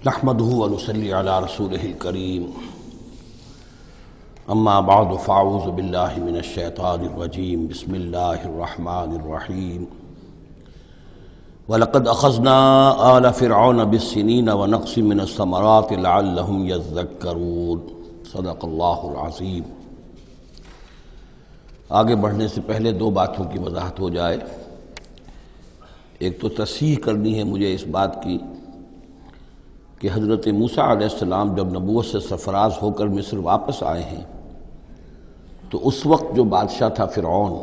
نحمده ونصلي على رسوله الكريم اما بعد فاعوذ بالله من الشيطان الرجيم بسم الله الرحمن الرحيم ولقد اخذنا آل فرعون بالسنين ونقص من الثمرات لعلهم يذكرون صدق اللہ العظیم۔ آگے بڑھنے سے پہلے دو باتوں کی وضاحت ہو جائے۔ ایک تو تصحیح کرنی ہے مجھے اس بات کی کہ حضرت موسیٰ علیہ السلام جب نبوت سے سرفراز ہو کر مصر واپس آئے ہیں تو اس وقت جو بادشاہ تھا فرعون،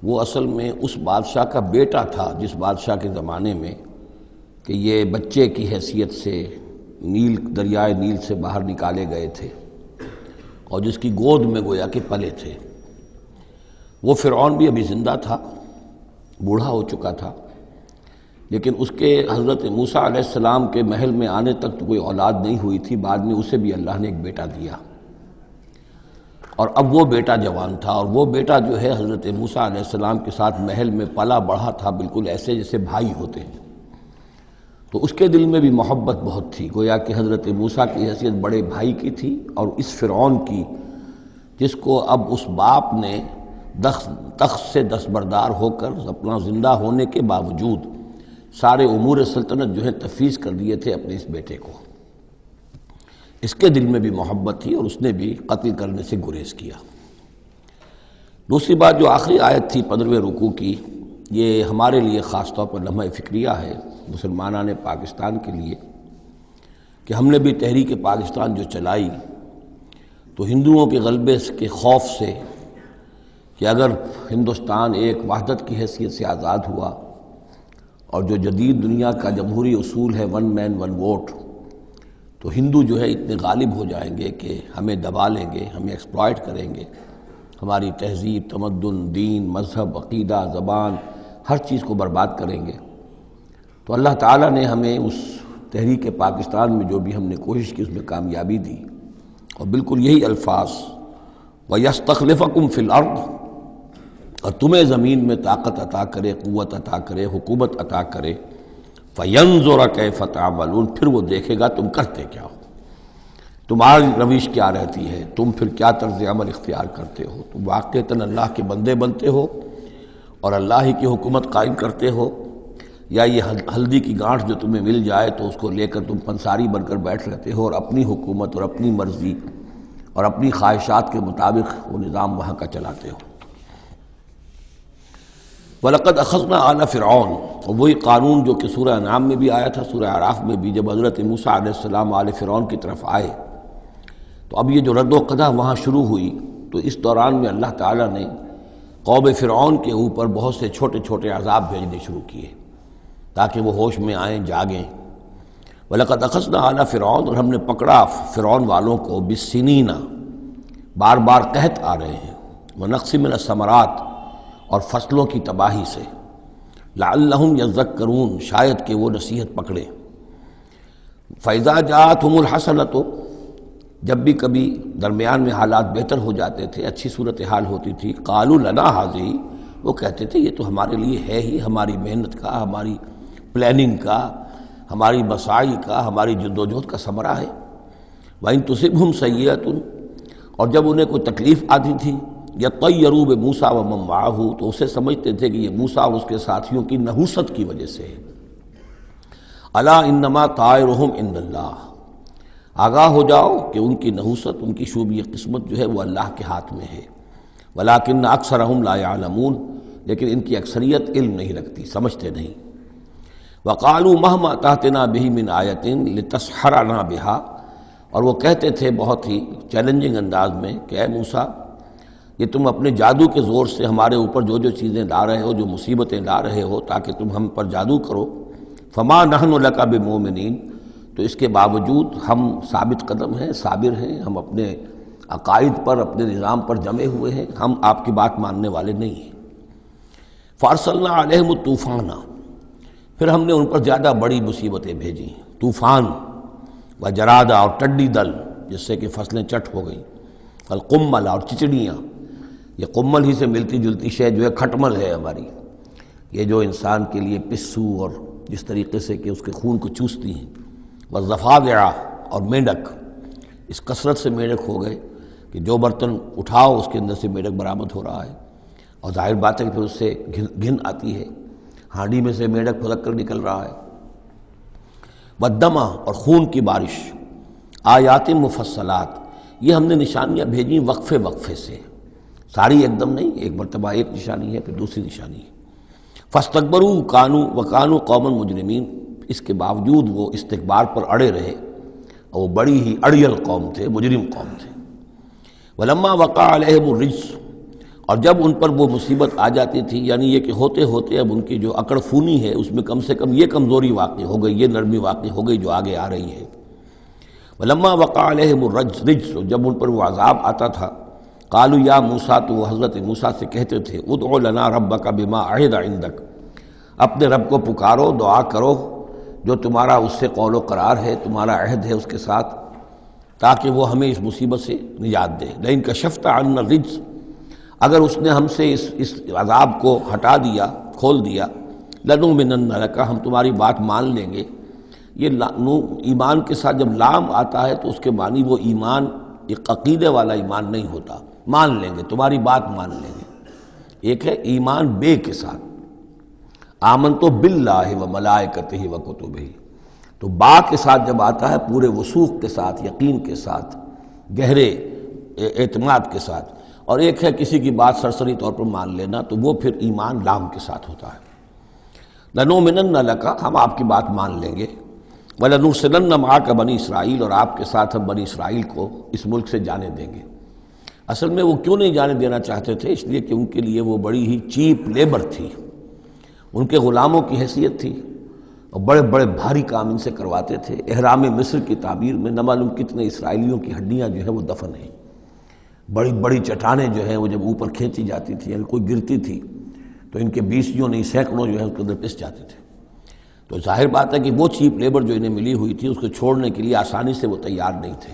وہ اصل میں اس بادشاہ کا بیٹا تھا جس بادشاہ کے زمانے میں کہ یہ بچے کی حیثیت سے دریائے نیل سے باہر نکالے گئے تھے اور جس کی گود میں گویا کہ پلے تھے۔ وہ فرعون بھی ابھی زندہ تھا، بوڑھا ہو چکا تھا، لیکن اس کے حضرت موسیٰ علیہ السلام کے محل میں آنے تک تو کوئی اولاد نہیں ہوئی تھی۔ بعد میں اسے بھی اللہ نے ایک بیٹا دیا اور اب وہ بیٹا جوان تھا، اور وہ بیٹا جو ہے حضرت موسیٰ علیہ السلام کے ساتھ محل میں پلا بڑھا تھا، بالکل ایسے جیسے بھائی ہوتے ہیں۔ تو اس کے دل میں بھی محبت بہت تھی، گویا کہ حضرت موسیٰ کی حیثیت بڑے بھائی کی تھی، اور اس فرعون کی جس کو اب اس باپ نے تخت سے دستبردار ہو کر اپنا زندہ ہونے کے باوجود سارے امور سلطنت جو ہے تفویض کر دیے تھے اپنے اس بیٹے کو، اس کے دل میں بھی محبت تھی اور اس نے بھی قتل کرنے سے گریز کیا۔ دوسری بات جو آخری آیت تھی 15ویں رکوع کی، یہ ہمارے لیے خاص طور پر لمحہ فکریہ ہے مسلمانان پاکستان کے لیے کہ ہم نے بھی تحریک پاکستان جو چلائی تو ہندوؤں کے غلبے کے خوف سے کہ اگر ہندوستان ایک وحدت کی حیثیت سے آزاد ہوا اور جو جدید دنیا کا جمہوری اصول ہے ون مین ون ووٹ، تو ہندو جو ہے اتنے غالب ہو جائیں گے کہ ہمیں دبا لیں گے، ہمیں ایکسپلائٹ کریں گے، ہماری تہذیب، تمدن، دین، مذہب، عقیدہ، زبان، ہر چیز کو برباد کریں گے۔ تو اللہ تعالیٰ نے ہمیں اس تحریک پاکستان میں جو بھی ہم نے کوشش کی اس میں کامیابی دی، اور بالکل یہی الفاظ وَيَسْتَخْلِفَكُمْ فِي الْأَرْضِ، اور تمہیں زمین میں طاقت عطا کرے، قوت عطا کرے، حکومت عطا کرے، فَيَنْظُرَ كَيْفَ تَعْمَلُونَ، پھر وہ دیکھے گا تم کرتے کیا ہو، تمہاری روش کیا رہتی ہے، تم پھر کیا طرز عمل اختیار کرتے ہو، تم واقعتاً اللہ کے بندے بنتے ہو اور اللہ ہی کی حکومت قائم کرتے ہو، یا یہ ہلدی کی گانٹھ جو تمہیں مل جائے تو اس کو لے کر تم پنساری بن کر بیٹھ رہتے ہو اور اپنی حکومت اور اپنی مرضی اور اپنی خواہشات کے مطابق وہ نظام وہاں کا چلاتے ہو۔ وَلَقَدْ أَخَذْنَا آلَ فِرْعَوْنَ، اور وہی قانون جو کہ سورہ انعام میں بھی آیا تھا، سورہ اعراف میں بھی، جب حضرت موسیٰ علیہ السلام آل فرعون کی طرف آئے تو اب یہ جو رد و قدح وہاں شروع ہوئی، تو اس دوران میں اللہ تعالیٰ نے قوم فرعون کے اوپر بہت سے چھوٹے چھوٹے عذاب بھیجنے شروع کیے تاکہ وہ ہوش میں آئیں، جاگیں۔ وَلَقَدْ أَخَذْنَا آلَ فِرْعَوْنَ، اور ہم نے پکڑا فرعون والوں کو بِالسِّنِينَ، بار بار قحط آ رہے ہیں، وَنَقْصٍ مِّنَ الثَّمَرَاتِ، اور فصلوں کی تباہی سے، لعلہم یذکرون، شاید کہ وہ نصیحت پکڑے۔ فَإِذَا جَاءَتْهُمُ الْحَسَنَةُ، جب بھی کبھی درمیان میں حالات بہتر ہو جاتے تھے، اچھی صورتحال ہوتی تھی، قالوا لنا هذه، وہ کہتے تھے یہ تو ہمارے لیے ہے ہی، ہماری محنت کا، ہماری پلاننگ کا، ہماری مساعی کا، ہماری جدوجہد کا ثمرہ ہے۔ وَإِن تُصِبْهُمْ سَيِّئَةٌ، اور جب انہیں کوئی تکلیف آتی تھی، یطیروا بموسیٰ ومن معہ، تو اسے سمجھتے تھے کہ یہ موسیٰ اور اس کے ساتھیوں کی نحوست کی وجہ سے ہے۔ الا انما طائرہم عند اللہ، آگاہ ہو جاؤ کہ ان کی نحوست، ان کی شوبی قسمت جو ہے وہ اللہ کے ہاتھ میں ہے۔ ولکن اکثرہم لا یعلمون، لیکن ان کی اکثریت علم نہیں رکھتی، سمجھتے نہیں۔ وقالوا مہما تأتنا بہ من آیۃ لتسحرنا بہا، اور وہ کہتے تھے بہت ہی چیلنجنگ انداز میں کہ اے موسیٰ، یہ تم اپنے جادو کے زور سے ہمارے اوپر جو جو چیزیں لا رہے ہو، جو مصیبتیں لا رہے ہو تاکہ تم ہم پر جادو کرو، فما نحن لک بمؤمنین، تو اس کے باوجود ہم ثابت قدم ہیں، صابر ہیں، ہم اپنے عقائد پر، اپنے نظام پر جمے ہوئے ہیں، ہم آپ کی بات ماننے والے نہیں ہیں۔ فارسلنا علیہم الطوفان، پھر ہم نے ان پر زیادہ بڑی مصیبتیں بھیجیں، طوفان وجرادہ، اور ٹڈی دل جس سے کہ فصلیں چٹ ہو گئیں، القمل، اور چچڑیاں، یہ قمل ہی سے ملتی جلتی شے جو ہے کھٹمل ہے ہماری، یہ جو انسان کے لیے پسو اور جس طریقے سے کہ اس کے خون کو چوستی ہیں، والضفادع اور میںڈک، اس کثرت سے میںڈک ہو گئے کہ جو برتن اٹھاؤ اس کے اندر سے میںڈک برآمد ہو رہا ہے، اور ظاہر بات ہے کہ پھر اس سے گھن آتی ہے، ہانڈی میں سے میںڈک پھلک کر نکل رہا ہے۔ والدم اور خون کی بارش، آیات مفصلات، یہ ہم نے نشانیاں بھیجی وقفے وقفے سے، ساری ایک دم نہیں، ایک مرتبہ ایک نشانی ہے پھر دوسری نشانی ہے۔ فاستکبروا وکانوا قوما مجرمین، اس کے باوجود وہ استکبار پر اڑے رہے، اور وہ بڑی ہی اڑیل قوم تھے، مجرم قوم تھے۔ ولما وقع علیہم الرجس، اور جب ان پر وہ مصیبت آ جاتی تھی، یعنی یہ کہ ہوتے ہوتے اب ان کی جو اکڑ فونی ہے اس میں کم سے کم یہ کمزوری واقع ہو گئی، یہ نرمی واقع ہو گئی جو آگے آ رہی ہے۔ ولما وقع علیہم الرجس، جب ان پر وہ عذاب آتا تھا، قالوا یا موسیٰ، تو وہ حضرت موسیٰ سے کہتے تھے، ادع لنا ربک بما عہد عندک، اپنے رب کو پکارو، دعا کرو جو تمہارا اس سے قول و قرار ہے، تمہارا عہد ہے اس کے ساتھ، تاکہ وہ ہمیں اس مصیبت سے نجات دے۔ لئن کشفت عنا الرجس، اگر اس نے ہم سے اس عذاب کو ہٹا دیا، کھول دیا، لنؤمنن لک، ہم تمہاری بات مان لیں گے۔ یہ ایمان کے ساتھ جب لام آتا ہے تو اس کے معنی وہ ایمان ایک عقیدے والا ایمان نہیں ہوتا، مان لیں گے، تمہاری بات مان لیں گے۔ ایک ہے ایمان بے کے ساتھ، آمنت باللہ و ملائکتہ و کتبہ، تو با کے ساتھ جب آتا ہے پورے وثوق کے ساتھ، یقین کے ساتھ، گہرے اعتماد کے ساتھ، اور ایک ہے کسی کی بات سرسری طور پر مان لینا، تو وہ پھر ایمان لام کے ساتھ ہوتا ہے۔ لنؤمنن لک، ہم آپ کی بات مان لیں گے، وَلَنُرْسِلَنَّ مَعَكَ بنی اسرائیل، اور آپ کے ساتھ ہم بنی اسرائیل کو اس ملک سے جانے دیں گے۔ اصل میں وہ کیوں نہیں جانے دینا چاہتے تھے؟ اس لیے کہ ان کے لیے وہ بڑی ہی چیپ لیبر تھی، ان کے غلاموں کی حیثیت تھی، اور بڑے بڑے بھاری کام ان سے کرواتے تھے۔ احرام مصر کی تعبیر میں نہ معلوم کتنے اسرائیلیوں کی ہڈیاں جو ہے وہ دفن ہیں، بڑی بڑی چٹانیں جو ہیں وہ جب اوپر کھینچی جاتی تھی، یعنی کوئی گرتی تھی تو ان کے بیسیوں نہیں سینکڑوں جو ہے اس کے اندر پس جاتے تھے۔ تو ظاہر بات ہے کہ وہ چیپ لیبر جو انہیں ملی ہوئی تھی اس کو چھوڑنے کے لیے آسانی سے وہ تیار نہیں تھے،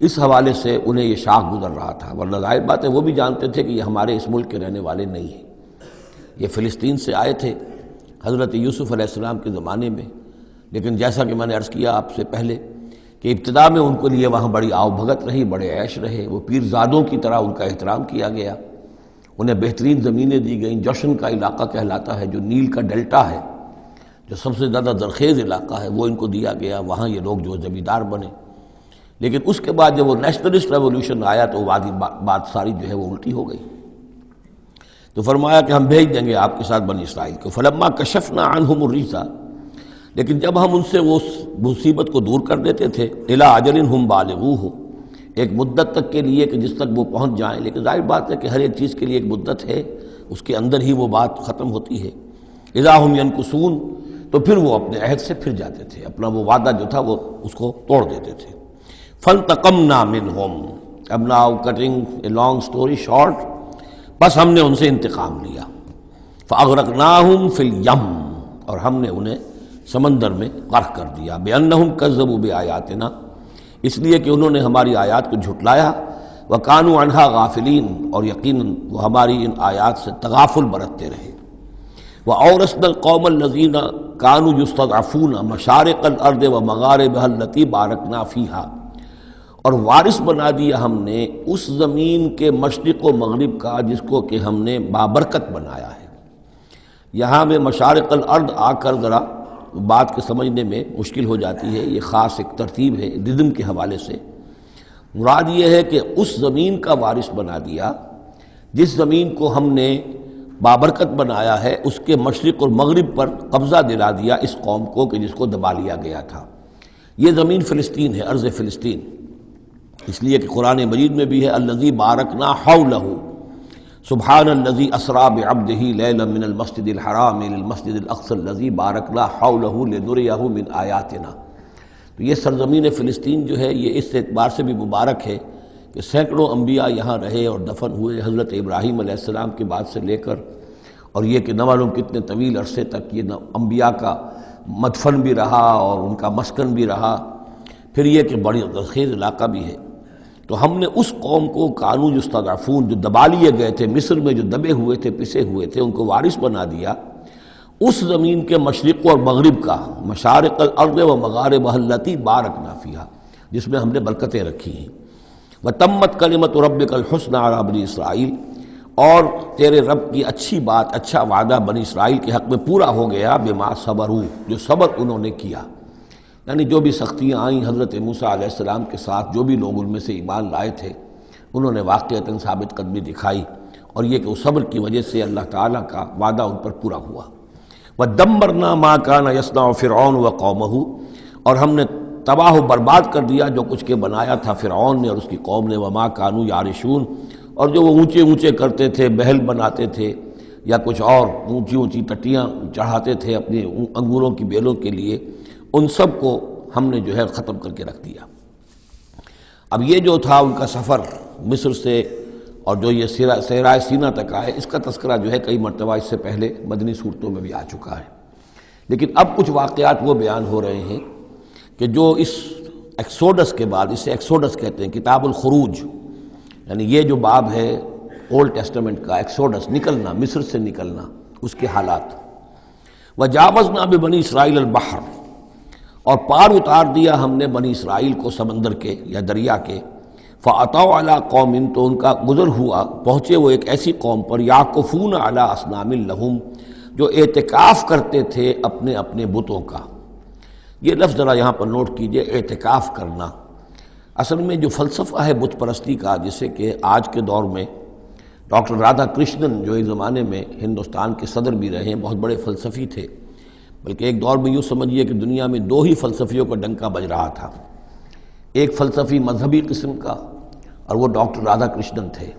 اس حوالے سے انہیں یہ شاخ گزر رہا تھا، ورنہ ظاہر بات ہے وہ بھی جانتے تھے کہ یہ ہمارے اس ملک کے رہنے والے نہیں ہیں، یہ فلسطین سے آئے تھے حضرت یوسف علیہ السلام کے زمانے میں، لیکن جیسا کہ میں نے عرض کیا آپ سے پہلے کہ ابتدا میں ان کے لیے وہاں بڑی آؤ بھگت رہی، بڑے عیش رہے، وہ پیرزادوں کی طرح ان کا احترام کیا گیا، انہیں بہترین زمینیں دی گئیں۔ جوشن کا علاقہ کہلاتا ہے، جو نیل کا ڈیلٹا ہے، جو سب سے زیادہ زرخیز علاقہ ہے، وہ ان کو دیا گیا، وہاں یہ لوگ جو زمیندار بنے۔ لیکن اس کے بعد جب وہ نیشنلسٹ ریولوشن آیا تو بات ساری جو ہے وہ الٹی ہو گئی، تو فرمایا کہ ہم بھیج دیں گے آپ کے ساتھ بنی اسرائیل کو۔ فلما کشفنا عنہم الرجس، لیکن جب ہم ان سے وہ مصیبت کو دور کر دیتے تھے، الی اجل ہم بالغوہ، ایک مدت تک کے لیے کہ جس تک وہ پہنچ جائیں، لیکن ظاہر بات ہے کہ ہر ایک چیز کے لیے ایک مدت ہے، اس کے اندر ہی وہ بات ختم ہوتی ہے۔ اذا ہم ینکثون، تو پھر وہ اپنے عہد سے پھر جاتے تھے، اپنا وہ وعدہ جو تھا وہ اس کو توڑ دیتے تھے۔ فانتقمنا منہم، اب now cutting a long story short, بس ہم نے ان سے انتقام لیا۔ فاغرقناہم فی الیم، اور ہم نے انہیں سمندر میں غرق کر دیا، بانہم کذبوا بآیاتنا، اس لیے کہ انہوں نے ہماری آیات کو جھٹلایا، وکانوا عنہا غافلین، اور یقیناً وہ ہماری ان آیات سے تغافل برتتے رہے۔ وَأَوْرَثْنَا الْقَوْمَ الَّذِينَ كَانُوا يُسْتَضْعَفُونَ مَشَارِقَ الْأَرْضِ وَمَغَارِبَهَا الَّتِي بَارَكْنَا فِيهَا، اور وارث بنا دیا ہم نے اس زمین کے مشرق و مغرب کا جس کو کہ ہم نے بابرکت بنایا ہے۔ یہاں میں مشارق الارض آ کر ذرا بات کے سمجھنے میں مشکل ہو جاتی ہے، یہ خاص ایک ترتیب ہے ردم کے حوالے سے۔ مراد یہ ہے کہ اس زمین کا وارث بنا دیا جس زمین کو ہم نے بابرکت بنایا ہے، اس کے مشرق اور مغرب پر قبضہ دلا دیا اس قوم کو کہ جس کو دبا لیا گیا تھا۔ یہ زمین فلسطین ہے، ارض فلسطین، اس لیے کہ قرآن مجید میں بھی ہے الذی بارکنا حولہ، سبحان الذی اسری بعبدہ لیلا من المسجد الحرام الی المسجد الاقصی الذی بارکنا حولہ لنریہ من آیاتنا۔ تو یہ سرزمین فلسطین جو ہے یہ اس اعتبار سے بھی مبارک ہے کہ سینکڑوں انبیاء یہاں رہے اور دفن ہوئے، حضرت ابراہیم علیہ السلام کے بعد سے لے کر، اور یہ کہ نہ معلوم کتنے طویل عرصے تک یہ انبیاء کا مدفن بھی رہا اور ان کا مسکن بھی رہا۔ پھر یہ کہ بڑی زرخیز علاقہ بھی ہے۔ تو ہم نے اس قوم کو کانوا یستضعفون، جو دبا لیے گئے تھے، مصر میں جو دبے ہوئے تھے، پسے ہوئے تھے، ان کو وارث بنا دیا، اس زمین کے مشرق اور مغرب کا، مشارق الارض و مغاربها التی بارکنا فیہا، جس میں ہم نے برکتیں رکھی ہیں۔ وتمت کلمۃ ربک الحسنی علی بنی اسرائیل، اور تیرے رب کی اچھی بات، اچھا وعدہ بنی اسرائیل کے حق میں پورا ہو گیا، بما صبروا، جو صبر انہوں نے کیا، یعنی جو بھی سختیاں آئیں حضرت موسیٰ علیہ السلام کے ساتھ، جو بھی لوگ ان میں سے ایمان لائے تھے انہوں نے واقعتاً ثابت قدمی دکھائی، اور یہ کہ اس صبر کی وجہ سے اللہ تعالیٰ کا وعدہ ان پر پورا ہوا۔ وَدَمَّرْنَا مَا كَانَ يَصْنَعُ فِرْعَوْنُ وَقَوْمُهُ، اور ہم نے تباہ و برباد کر دیا جو کچھ کے بنایا تھا فرعون نے اور اس کی قوم نے، وَمَا كَانُوا يَعْرِشُونَ، اور جو وہ اونچے اونچے کرتے تھے، محل بناتے تھے یا کچھ اور اونچی اونچی ٹٹیاں چڑھاتے تھے اپنے انگوروں کی بیلوں کے لیے، ان سب کو ہم نے جو ہے ختم کر کے رکھ دیا۔ اب یہ جو تھا ان کا سفر مصر سے اور جو یہ صحرائے سینا تک آئے، اس کا تذکرہ جو ہے کئی مرتبہ اس سے پہلے مدنی صورتوں میں بھی آ چکا ہے، لیکن اب کچھ واقعات وہ بیان ہو رہے ہیں کہ جو اس ایکسوڈس کے بعد، اسے ایکسوڈس کہتے ہیں، کتاب الخروج، یعنی یہ جو باب ہے اولڈ ٹیسٹمنٹ کا، ایکسوڈس، نکلنا، مصر سے نکلنا، اس کے حالات۔ وجاوزنا ببنی اسرائیل البحر، اور پار اتار دیا ہم نے بنی اسرائیل کو سمندر کے یا دریا کے، فَأَتَوْا عَلَىٰ قَوْمٍ، تو ان کا گزر ہوا، پہنچے وہ ایک ایسی قوم پر، یعکفون علی اصنام لہم، جو اعتکاف کرتے تھے اپنے اپنے بتوں کا۔ یہ لفظ ذرا یہاں پر نوٹ کیجئے، اعتکاف کرنا۔ اصل میں جو فلسفہ ہے بت پرستی کا، جسے کہ آج کے دور میں ڈاکٹر رادھا کرشنن، جو ایک زمانے میں ہندوستان کے صدر بھی رہے ہیں، بہت بڑے فلسفی تھے، بلکہ ایک دور میں یوں سمجھیے کہ دنیا میں دو ہی فلسفیوں کا ڈنکا بج رہا تھا، ایک فلسفی مذہبی قسم کا اور وہ ڈاکٹر رادھا کرشنن تھے،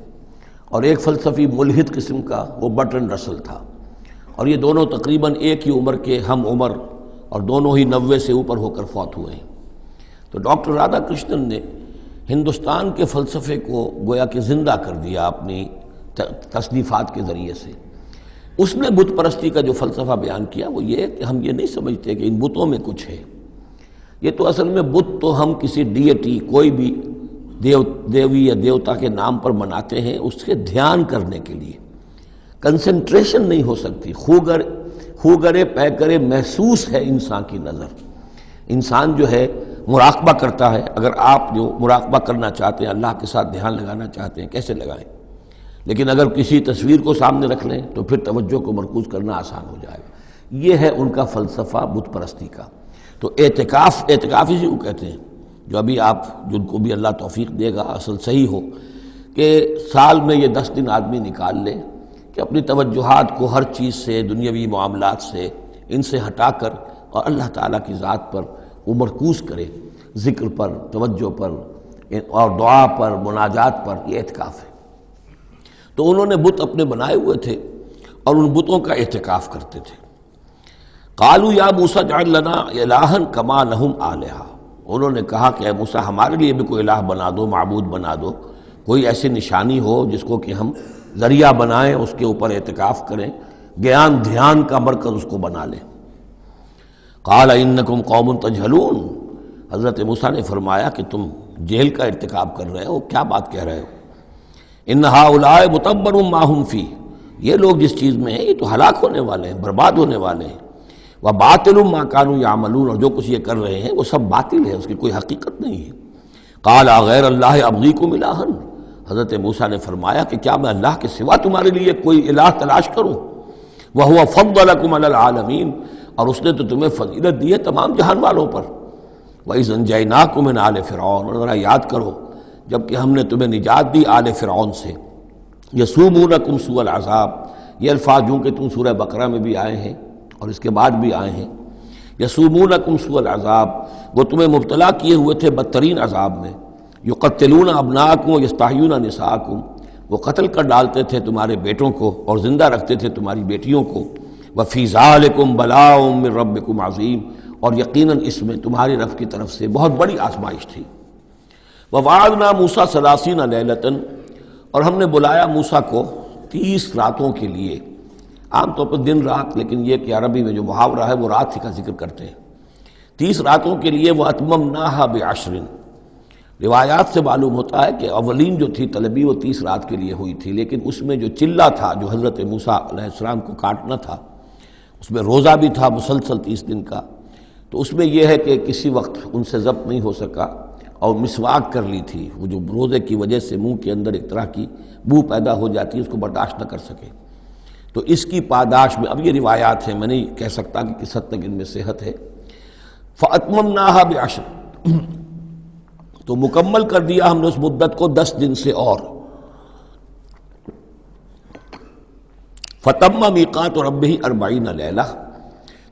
اور ایک فلسفی ملحد قسم کا وہ برٹرنڈ رسل تھا، اور یہ دونوں تقریباً ایک ہی عمر کے ہم عمر، اور دونوں ہی 90 سے اوپر ہو کر فوت ہوئے ہیں۔ تو ڈاکٹر رادھا کرشنن نے ہندوستان کے فلسفے کو گویا کہ زندہ کر دیا اپنی تصنیفات کے ذریعے سے۔ اس نے بت پرستی کا جو فلسفہ بیان کیا وہ یہ کہ ہم یہ نہیں سمجھتے کہ ان بتوں میں کچھ ہے، یہ تو اصل میں بت تو ہم کسی ڈیٹی، کوئی بھی دیوی یا دیوتا کے نام پر مناتے ہیں، اس کے دھیان کرنے کے لیے، کنسنٹریشن نہیں ہو سکتی، خوگرے پے کرے محسوس ہے انسان کی نظر۔ انسان جو ہے مراقبہ کرتا ہے، اگر آپ جو مراقبہ کرنا چاہتے ہیں، اللہ کے ساتھ دھیان لگانا چاہتے ہیں، کیسے لگائیں؟ لیکن اگر کسی تصویر کو سامنے رکھ لیں تو پھر توجہ کو مرکوز کرنا آسان ہو جائے گا۔ یہ ہے ان کا فلسفہ بت پرستی کا۔ تو اعتکاف اسی کو کہتے ہیں، جو ابھی آپ جن کو بھی اللہ توفیق دے گا اصل صحیح ہو کہ سال میں یہ 10 دن آدمی نکال لے کہ اپنی توجہات کو ہر چیز سے، دنیاوی معاملات سے، ان سے ہٹا کر اور اللہ تعالیٰ کی ذات پر وہ مرکوز کرے، ذکر پر، توجہ پر اور دعا پر، مناجات پر، یہ اعتکاف ہے۔ تو انہوں نے بت اپنے بنائے ہوئے تھے اور ان بتوں کا اعتکاف کرتے تھے۔ قالوا یا موسیٰ اجعل لنا الہا کما لہم آلہہ، انہوں نے کہا کہ اے موسیٰ ہمارے لیے بھی کوئی الہ بنا دو، معبود بنا دو، کوئی ایسی نشانی ہو جس کو کہ ہم ذریعہ بنائیں، اس کے اوپر اعتکاف کریں، گیان دھیان کا مرکز اس کو بنا لیں۔ قال انکم قوم تجہلون، حضرت موسیٰ نے فرمایا کہ تم جہل کا ارتکاب کر رہے ہو، کیا بات کہہ رہے ہو؟ ان ہؤلاء متبر ما هم فیہ، یہ لوگ جس چیز میں ہیں یہ تو ہلاک ہونے والے ہیں، برباد ہونے والے ہیں۔ وباطل ما كانوا يعملون، اور جو کچھ یہ کر رہے ہیں وہ سب باطل ہے، اس کی کوئی حقیقت نہیں ہے۔ قال غیر اللہ ابغیکم الہا، حضرت موسیٰ نے فرمایا کہ کیا میں اللہ کے سوا تمہارے لیے کوئی الہ تلاش کروں؟ وہو فضلکم علی العالمین، اور اس نے تو تمہیں فضیلت دی ہے تمام جہان والوں پر۔ وَإِذْ أَنْجَيْنَاكُمْ مِنْ آلِ فِرْعَوْنَ، اور ذرا یاد کرو جب کہ ہم نے تمہیں نجات دی آل فرعون سے۔ یسومونکم سوء العذاب، یہ الفاظ جو کہ تم سورہ بقرہ میں بھی آئے ہیں اور اس کے بعد بھی آئے ہیں۔ یسومونکم سوء العذاب، وہ تمہیں مبتلا کیے ہوئے تھے بدترین عذاب میں۔ یقتلون ابناءکم ویستحیون نساءکم، وہ قتل کر ڈالتے تھے تمہارے بیٹوں کو اور زندہ رکھتے تھے تمہاری بیٹیوں کو۔ وفی ذالکم بلاء من ربکم عظیم، اور یقیناً اس میں تمہاری رب کی طرف سے بہت بڑی آزمائش تھی۔ وَوَعَدْنَا مُوسَىٰ 30 لَيْلَةً، اور ہم نے بلایا موسیٰ کو 30 راتوں کے لیے۔ عام طور پر دن رات، لیکن یہ کہ عربی میں جو محاورہ ہے وہ رات کا ذکر کرتے ہیں۔ 30 راتوں کے لیے، وَأَتْمَمْنَاهَا بِعَشْرٍ، روایات سے معلوم ہوتا ہے کہ اولین جو تھی طلبی وہ 30 رات کے لیے ہوئی تھی، لیکن اس میں جو چلہ تھا جو حضرت موسیٰ علیہ السلام کو کاٹنا تھا، اس میں روزہ بھی تھا مسلسل 30 دن کا، تو اس میں یہ ہے کہ کسی وقت ان سے ضبط نہیں ہو سکا اور مسواک کر لی تھی، وہ جو روزے کی وجہ سے منہ کے اندر ایک طرح کی بو پیدا ہو جاتی ہے، اس کو برداشت نہ کر سکے، تو اس کی پاداش میں اب یہ روایات ہیں، میں نہیں کہہ سکتا کہ کس حد تک ان میں صحت ہے۔ فَأَتْمَمْنَاهَا بِعَشْرٍ، تو مکمل کر دیا ہم نے اس مدت کو 10 دن سے اور۔ فَتَمَّ مِيقَاتُ رَبِّهِ 40 لَيْلَةً،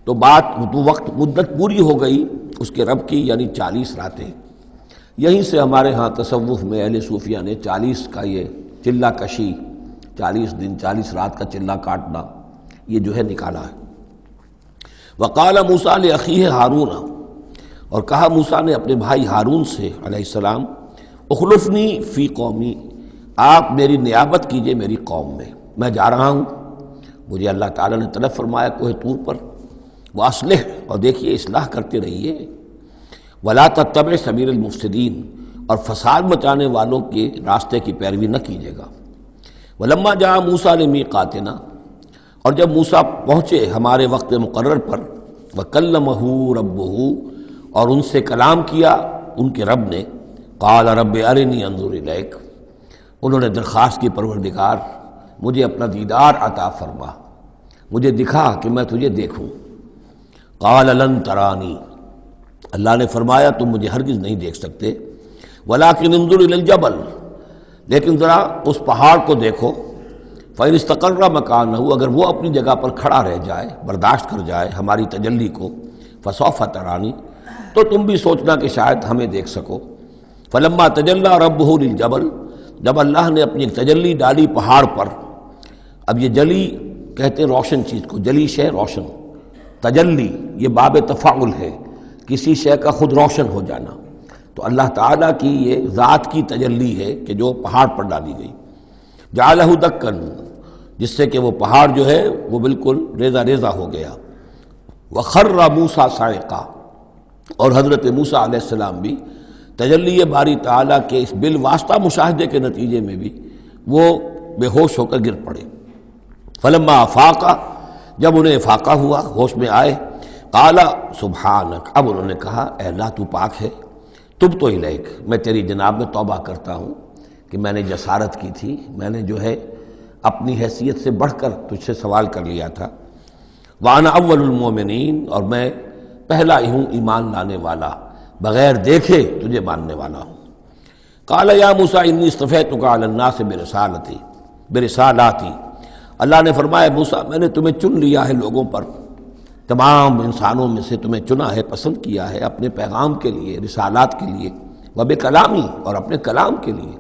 تو وقت مدت پوری ہو گئی اس کے رب کی، یعنی 40 راتیں۔ یہیں سے ہمارے ہاں تصوف میں اہل صوفیہ نے 40 کا یہ چلہ کشی، 40 دن 40 رات کا چلہ کاٹنا، یہ جو ہے نکالا ہے۔ وقال موسیٰ لأخیہ ہارون، اور کہا موسیٰ نے اپنے بھائی ہارون سے علیہ السلام، اخلفنی فی قومی، آپ میری نیابت کیجئے میری قوم میں جا رہا ہوں، مجھے اللہ تعالیٰ نے طلب فرمایا کوہ طور پر، واصلح، اور دیکھیے اصلاح کرتے رہیے، ولا تتبع سبیل المفسدین، اور فساد مچانے والوں کے راستے کی پیروی نہ کیجیے گا۔ ولما جاء موسیٰ لمیقاتنا، اور جب موسیٰ پہنچے ہمارے وقت مقرر پر، وکلمہ ربہ، اور ان سے کلام کیا ان کے رب نے، قال رب ارنی انظر الیک، انہوں نے درخواست کی پروردگار مجھے اپنا دیدار عطا فرما، مجھے دکھا کہ میں تجھے دیکھوں۔ قال لن ترانی، اللہ نے فرمایا تم مجھے ہرگز نہیں دیکھ سکتے، ولکن انظر الی الجبل، لیکن ذرا اس پہاڑ کو دیکھو، فإن استقر مکانہ، اگر وہ اپنی جگہ پر کھڑا رہ جائے، برداشت کر جائے ہماری تجلی کو، فسوف ترانی، تو تم بھی سوچنا کہ شاید ہمیں دیکھ سکو۔ فلما تجلی ربہ للجبل، جب اللہ نے اپنی ایک تجلی ڈالی پہاڑ پر، اب یہ جلی کہتے ہیں روشن چیز کو، جلی شے روشن، تجلی یہ باب تفاعل ہے، کسی شے کا خود روشن ہو جانا، تو اللہ تعالیٰ کی یہ ذات کی تجلی ہے کہ جو پہاڑ پر ڈالی گئی، جعلہ دکن، جس سے کہ وہ پہاڑ جو ہے وہ بالکل ریزہ ریزہ ہو گیا۔ وخر موسیٰ صاعقا، اور حضرت موسیٰ علیہ السلام بھی تجلی باری تعالیٰ کے اس بالواسطہ مشاہدے کے نتیجے میں بھی وہ بے ہوش ہو کر گر پڑے۔ فلما افاق، جب انہیں افاقہ ہوا، ہوش میں آئے، قال سبحانک، اب انہوں نے کہا اے اللہ تو پاک ہے، تبت الیک، میں تیری جناب میں توبہ کرتا ہوں کہ میں نے جسارت کی تھی، میں نے جو ہے اپنی حیثیت سے بڑھ کر تجھ سے سوال کر لیا تھا۔ وانا اول المومنین، اور میں پہلا ہی ہوں ایمان لانے والا، بغیر دیکھے تجھے ماننے والا ہوں۔ قال یا موسیٰ انی اصطفیتک علی الناس برسالاتی، اللہ نے فرمایا موسیٰ میں نے تمہیں چن لیا ہے لوگوں پر، تمام انسانوں میں سے تمہیں چنا ہے، پسند کیا ہے اپنے پیغام کے لیے، رسالات کے لیے، وبکلامی، اور اپنے کلام کے لیے۔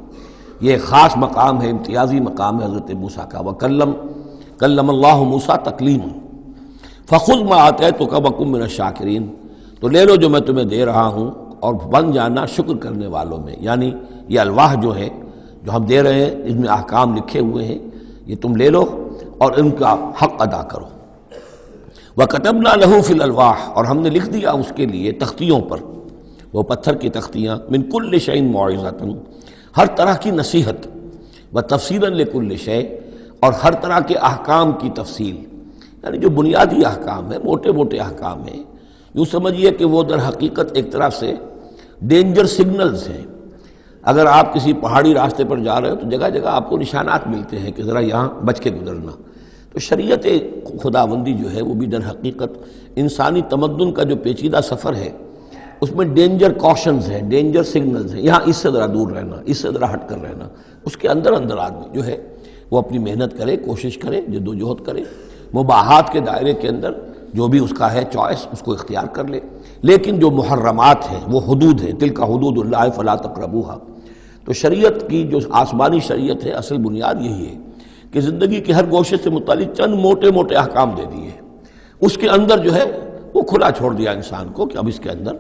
یہ خاص مقام ہے، امتیازی مقام ہے حضرت موسیٰ کا۔ کلم اللہ موسیٰ تکلیما، فخذ ما آتیتک وکن من الشاکرین، تو لے لو جو میں تمہیں دے رہا ہوں اور بن جانا شکر کرنے والوں میں، یعنی یہ الواح جو ہے جو ہم دے رہے ہیں اس میں احکام لکھے ہوئے ہیں، یہ تم لے لو اور ان کا حق ادا کرو۔ وَكَتَبْنَا لَهُ فِي الْأَلْوَاحِ، اور ہم نے لکھ دیا اس کے لیے تختیوں پر، وہ پتھر کی تختیاں، مِن كُلِّ شَيْءٍ مَوْعِظَةً، ہر طرح کی نصیحت، وَتَفْصِيلًا لِكُلِّ شَيْءٍ، اور ہر طرح کے احکام کی تفصیل، یعنی جو بنیادی احکام ہیں، موٹے موٹے احکام ہیں، یوں سمجھیے کہ وہ در حقیقت ایک طرح سے ڈینجر سگنلز ہیں۔ اگر آپ کسی پہاڑی راستے پر جا رہے ہو تو جگہ جگہ آپ کو نشانات ملتے ہیں کہ ذرا یہاں بچ کے گزرنا، تو شریعت خداوندی جو ہے وہ بھی در حقیقت انسانی تمدن کا جو پیچیدہ سفر ہے اس میں ڈینجر کوشنز ہیں، ڈینجر سگنلز ہیں، یہاں اس سے ذرا دور رہنا، اس سے ذرا ہٹ کر رہنا، اس کے اندر اندر آدمی جو ہے وہ اپنی محنت کرے، کوشش کرے، جدوجہد کرے، مباحات کے دائرے کے اندر جو بھی اس کا ہے چوائس اس کو اختیار کر لے، لیکن جو محرمات ہیں وہ حدود ہیں، تلک حدود اللہ فلا تقربوها۔ تو شریعت کی جو آسمانی شریعت ہے اصل بنیاد یہی ہے کہ زندگی کے ہر گوشے سے متعلق چند موٹے موٹے احکام دے دیے، اس کے اندر جو ہے وہ کھلا چھوڑ دیا انسان کو کہ اب اس کے اندر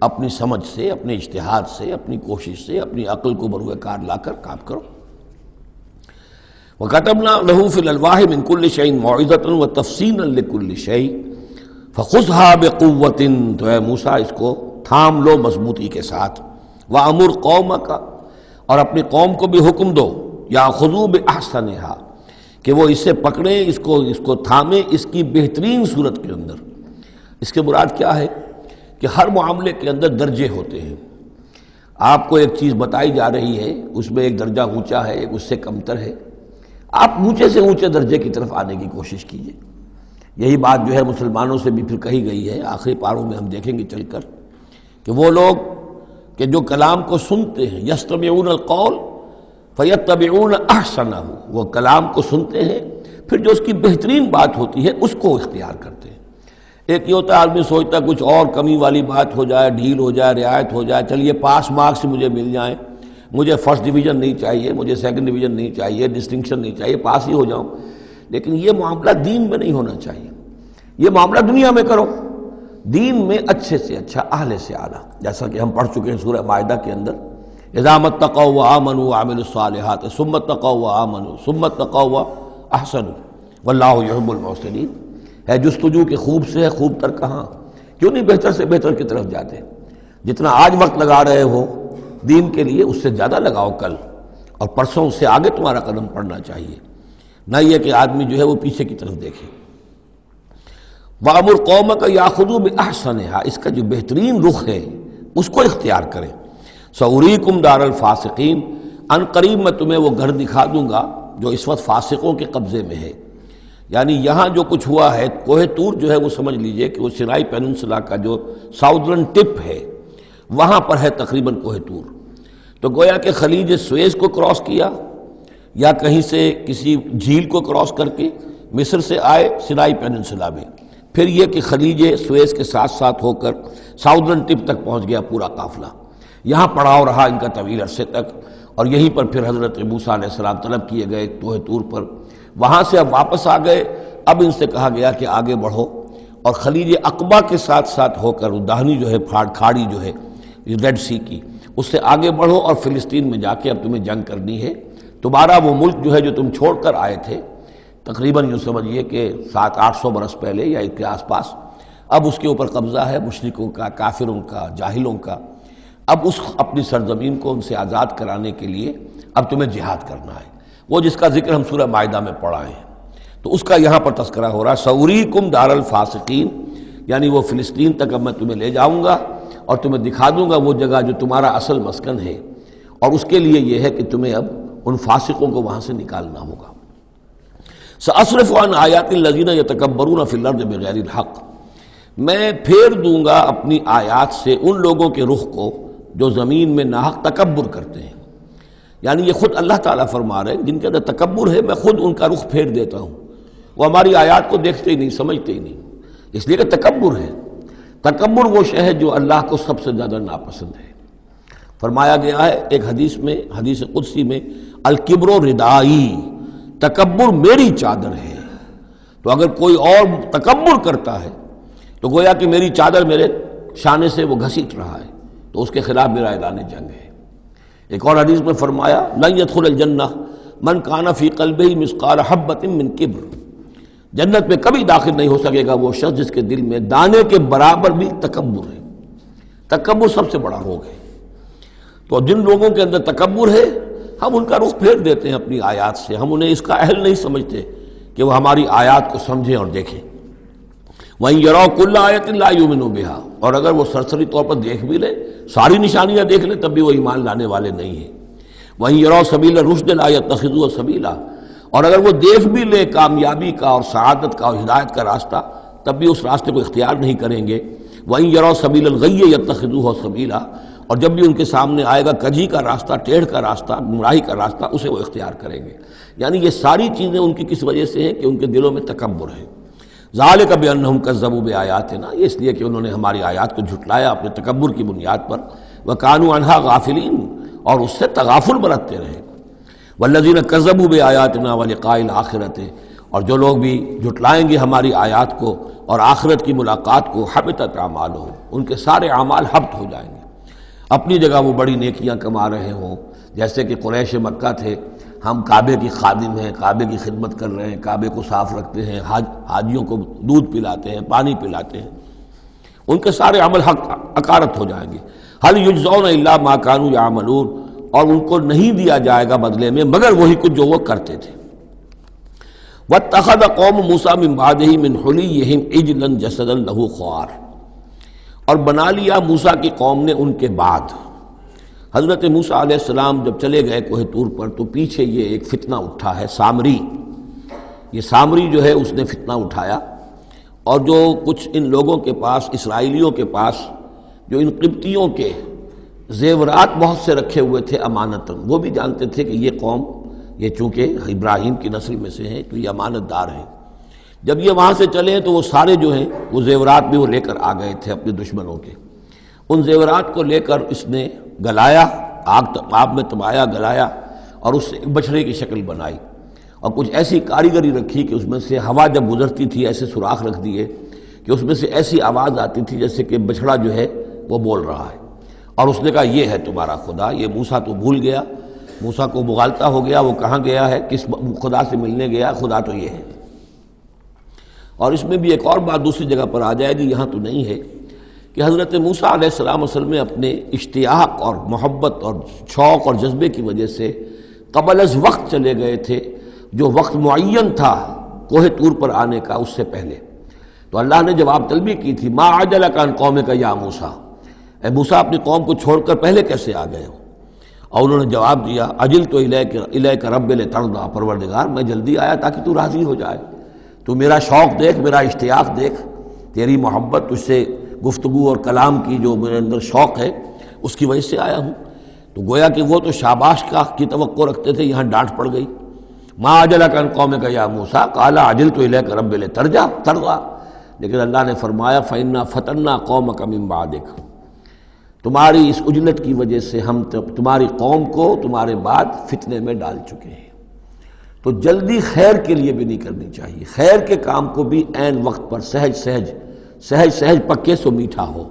اپنی سمجھ سے، اپنے اجتہاد سے، اپنی کوشش سے، اپنی عقل کو بروئے کار لا کر کام کرو۔ وَكَتَبْنَا لَهُ فِي الْأَلْوَاحِ مِن كُلِّ شَيْءٍ مَوْعِظَةً وَتَفْصِيلًا لِكُلِّ شَيْءٍ فَخُذْهَا بِقُوَّةٍ، تو اے موسیٰ اس کو تھام لو مضبوطی کے ساتھ، وَأَمُرْ قَوْمَكَ، اور اپنی قوم کو بھی حکم دو، يَأْخُذُوا بِأَحْسَنِهَا، کہ وہ اسے پکڑیں، اس کو تھامیں اس کی بہترین صورت کے اندر۔ اس کے مراد کیا ہے کہ ہر معاملے کے اندر درجے ہوتے ہیں۔ آپ کو ایک چیز بتائی جا رہی ہے، اس میں ایک درجہ اونچا ہے، ایک اس سے کمتر ہے، آپ اونچے سے اونچے درجے کی طرف آنے کی کوشش کیجیے۔ یہی بات جو ہے مسلمانوں سے بھی پھر کہی گئی ہے، آخری پاروں میں ہم دیکھیں گے چل کر کہ وہ لوگ کہ جو کلام کو سنتے ہیں، یستمعون القول فیتبعون احسنہ، وہ کلام کو سنتے ہیں پھر جو اس کی بہترین بات ہوتی ہے اس کو اختیار کرتے ہیں۔ ایک یہ ہوتا ہے آدمی سوچتا ہے کچھ اور کمی والی بات ہو جائے، ڈھیل ہو جائے، رعایت ہو جائے، چلیے پاس مارکس مجھے مل جائیں، مجھے فرسٹ ڈویژن نہیں چاہیے، مجھے سیکنڈ ڈویژن نہیں چاہیے، ڈسٹنکشن نہیں چاہیے، پاس ہی ہو جاؤں۔ لیکن یہ معاملہ دین میں نہیں ہونا چاہیے، یہ معاملہ دنیا میں کرو، دین میں اچھے سے اچھا، اعلی سے اعلیٰ، جیسا کہ ہم پڑھ چکے ہیں سورہ مائدہ کے اندر، اذا اتقوا وآمنوا وعملوا الصالحات ثم اتقوا وآمنوا ثم اتقوا واحسنوا واللہ یحب المحسنین۔ ہے جستجو کہ خوب سے ہے خوب تر کہاں، کیوں نہیں بہتر سے بہتر کی طرف جاتے؟ جتنا آج وقت لگا رہے ہو دین کے لیے اس سے زیادہ لگاؤ کل اور پرسوں، اس سے آگے تمہارا قدم پڑنا چاہیے، نہ یہ کہ آدمی جو ہے وہ پیچھے کی طرف دیکھے۔ وَأَمُرْ قَوْمَكَ يَأْخُذُوا بِأَحْسَنِهَا، اس کا جو بہترین رخ ہے اس کو اختیار کریں۔ سَأُرِيكُمْ دَارَ الْفَاسِقِينَ، ان قریب میں تمہیں وہ گھر دکھا دوں گا جو اس وقت فاسقوں کے قبضے میں ہے۔ یعنی یہاں جو کچھ ہوا ہے، کوہ طور جو ہے وہ سمجھ لیجئے کہ وہ سینائی پیننسلا کا جو ساؤدرن ٹپ ہے وہاں پر ہے تقریباً کوہ طور۔ تو گویا کہ خلیج سویز کو کراس کیا یا کہیں سے کسی جھیل کو کراس کر کے مصر سے آئے سینائی پیننسلا میں، پھر یہ کہ خلیج سویز کے ساتھ ساتھ ہو کر ساؤدرن ٹپ تک پہنچ گیا پورا قافلہ، یہاں پڑاؤ رہا ان کا طویل عرصے تک، اور یہیں پر پھر حضرت موسیٰ علیہ السلام طلب کیے گئے کوہ طور پر، وہاں سے اب واپس آ گئے۔ اب ان سے کہا گیا کہ آگے بڑھو اور خلیج عقبہ کے ساتھ ساتھ ہو کر داہنی جو ہے کھاڑی جو ہے ریڈ سی کی، اس سے آگے بڑھو اور فلسطین میں جا کے اب تمہیں جنگ کرنی ہے۔ دوبارہ وہ ملک جو ہے جو تم چھوڑ کر آئے تھے تقریباً یوں سمجھیے کہ 700-800 برس پہلے یا اس کے آس پاس، اب اس کے اوپر قبضہ ہے مشرکوں کا، کافروں کا، جاہلوں کا۔ اب اس اپنی سرزمین کو ان سے آزاد کرانے کے لیے اب تمہیں جہاد کرنا ہے، وہ جس کا ذکر ہم سورہ مائدہ میں پڑھا ہے، تو اس کا یہاں پر تذکرہ ہو رہا ہے۔ سَأُرِيكُمْ دَارَ الْفَاسِقِينَ، یعنی وہ فلسطین تک اب میں تمہیں لے جاؤں گا اور تمہیں دکھا دوں گا وہ جگہ جو تمہارا اصل مسکن ہے، اور اس کے لیے یہ ہے کہ تمہیں اب ان فاسقوں کو وہاں سے نکالنا ہوگا۔ سأصرف عن آیات الذین یتکبرون فی الارض بغیر الحق، میں پھیر دوں گا اپنی آیات سے ان لوگوں کے رخ کو جو زمین میں ناحق تکبر کرتے ہیں۔ یعنی یہ خود اللہ تعالیٰ فرما رہے ہیں جن کے اندر تکبر ہے میں خود ان کا رخ پھیر دیتا ہوں، وہ ہماری آیات کو دیکھتے ہی نہیں، سمجھتے ہی نہیں، اس لیے کہ تکبر ہے۔ تکبر وہ شے ہے جو اللہ کو سب سے زیادہ ناپسند ہے۔ فرمایا گیا ہے ایک حدیث میں، حدیث قدسی میں، الکبر ردائی، تکبر میری چادر ہے۔ تو اگر کوئی اور تکبر کرتا ہے تو گویا کہ میری چادر میرے شانے سے وہ گھسیٹ رہا ہے، تو اس کے خلاف میرا اعلان جنگ ہے۔ ایک اور حدیث میں فرمایا لن يدخل الجنہ من کان فی قلبہ مثقال حبۃ من کبر، جنت میں کبھی داخل نہیں ہو سکے گا وہ شخص جس کے دل میں دانے کے برابر بھی تکبر ہے۔ تکبر سب سے بڑا روگ ہے۔ تو جن لوگوں کے اندر تکبر ہے ہم ان کا رخ پھیر دیتے ہیں اپنی آیات سے، ہم انہیں اس کا اہل نہیں سمجھتے کہ وہ ہماری آیات کو سمجھیں اور دیکھیں۔ وَإِن يَرَوْا كُلَّ آیَةٍ لَا يُؤْمِنُوا بِهَا، اور اگر وہ سرسری طور پر دیکھ بھی لیں، ساری نشانیاں دیکھ لیں، تب بھی وہ ایمان لانے والے نہیں ہیں۔ وَإِن يَرَوْا سَبِيلَ الرُّشْدِ لَا يَتَّخِذُوهُ سَبِيلًا، اور اگر وہ دیکھ بھی لیں کامیابی کا اور سعادت کا اور ہدایت کا راستہ، تب بھی اس راستے کو اختیار نہیں کریں گے۔ وَإِن يَرَوْا سَبِيلَ الْغَيِّ يَتَّخِذُوهُ سَبِيلًا، اور جب بھی ان کے سامنے آئے گا کجی کا راستہ، ٹیڑھ کا راستہ، گمراہی کا راستہ، اسے وہ اختیار کریں گے۔ یعنی یہ ساری چیزیں ان کی کس وجہ سے ہیں کہ ان کے دلوں میں تکبر ہے۔ ذالک بانہم کذبوا بآیاتنا، یہ اس لیے کہ انہوں نے ہماری آیات کو جھٹلایا اپنے تکبر کی بنیاد پر، وکانوا عنہا غافلین، اور اس سے تغافل برتتے رہے۔ والذین کذبوا بآیاتنا ولقاء الآخرۃ، اور جو لوگ بھی جھٹلائیں گے ہماری آیات کو اور آخرت کی ملاقات کو، حبطت اعمالہم، ان کے سارے اعمال حبط ہو جائیں گے۔ اپنی جگہ وہ بڑی نیکیاں کما رہے ہوں، جیسے کہ قریش مکہ تھے، ہم کعبے کی خادم ہیں، کعبے کی خدمت کر رہے ہیں، کعبے کو صاف رکھتے ہیں، حاجیوں کو دودھ پلاتے ہیں، پانی پلاتے ہیں، ان کے سارے عمل حقارت ہو جائیں گے۔ هل یجزون الا ما كانوا يعملون، اور ان کو نہیں دیا جائے گا بدلے میں مگر وہی کچھ جو وہ کرتے تھے۔ واتخذ قوم موسیٰ من بعدہ من حلیہم عجلا جسدا لہ خوار، اور بنا لیا موسیٰ کی قوم نے ان کے بعد، حضرت موسیٰ علیہ السلام جب چلے گئے کوہ طور پر تو پیچھے یہ ایک فتنہ اٹھا ہے سامری، یہ سامری جو ہے اس نے فتنہ اٹھایا، اور جو کچھ ان لوگوں کے پاس، اسرائیلیوں کے پاس جو ان قبطیوں کے زیورات بہت سے رکھے ہوئے تھے امانتاً، وہ بھی جانتے تھے کہ یہ قوم، یہ چونکہ ابراہیم کی نسل میں سے ہیں تو یہ امانت دار ہیں، جب یہ وہاں سے چلے تو وہ سارے جو ہیں وہ زیورات بھی وہ لے کر آ گئے تھے اپنے دشمنوں کے، ان زیورات کو لے کر اس نے گلایا، آگ میں تبایا، گلایا، اور اس سے ایک بچھڑے کی شکل بنائی، اور کچھ ایسی کاریگری رکھی کہ اس میں سے ہوا جب گزرتی تھی ایسے سوراخ رکھ دیے کہ اس میں سے ایسی آواز آتی تھی جیسے کہ بچھڑا جو ہے وہ بول رہا ہے، اور اس نے کہا یہ ہے تمہارا خدا۔ یہ موسیٰ تو بھول گیا، موسیٰ کو مغالطہ ہو گیا، وہ کہاں گیا ہے، کس خدا سے ملنے گیا، خدا تو یہ ہے۔ اور اس میں بھی ایک اور بات دوسری جگہ پر آ جائے گی، یہاں تو نہیں ہے، کہ حضرت موسیٰ علیہ السلام اصل میں اپنے اشتیاق اور محبت اور شوق اور جذبے کی وجہ سے قبل از وقت چلے گئے تھے، جو وقت معین تھا کوہ طور پر آنے کا اس سے پہلے۔ تو اللہ نے جواب طلبی کی تھی، ما عجلک عن قومک یا موسیٰ، اے موسیٰ اپنی قوم کو چھوڑ کر پہلے کیسے آ گئے ہو؟ اور انہوں نے جواب دیا، اجلت الیک رب لترضی، پروردگار میں جلدی آیا تاکہ تو راضی ہو جائے، تو میرا شوق دیکھ، میرا اشتیاق دیکھ، تیری محبت، تجھ سے گفتگو اور کلام کی جو میرے اندر شوق ہے اس کی وجہ سے آیا ہوں۔ تو گویا کہ وہ تو شاباش کی توقع رکھتے تھے، یہاں ڈانٹ پڑ گئی، ما عجلک عن قومک یا موسیٰ قال عجلت الیک رب لترضی، لیکن اللہ نے فرمایا فإنا فتنا قومک من بعدک، تمہاری اس عجلت کی وجہ سے ہم تمہاری قوم کو تمہارے بعد فتنے میں ڈال چکے ہیں۔ تو جلدی خیر کے لیے بھی نہیں کرنی چاہیے، خیر کے کام کو بھی عین وقت پر سہج پکے سو میٹھا ہو۔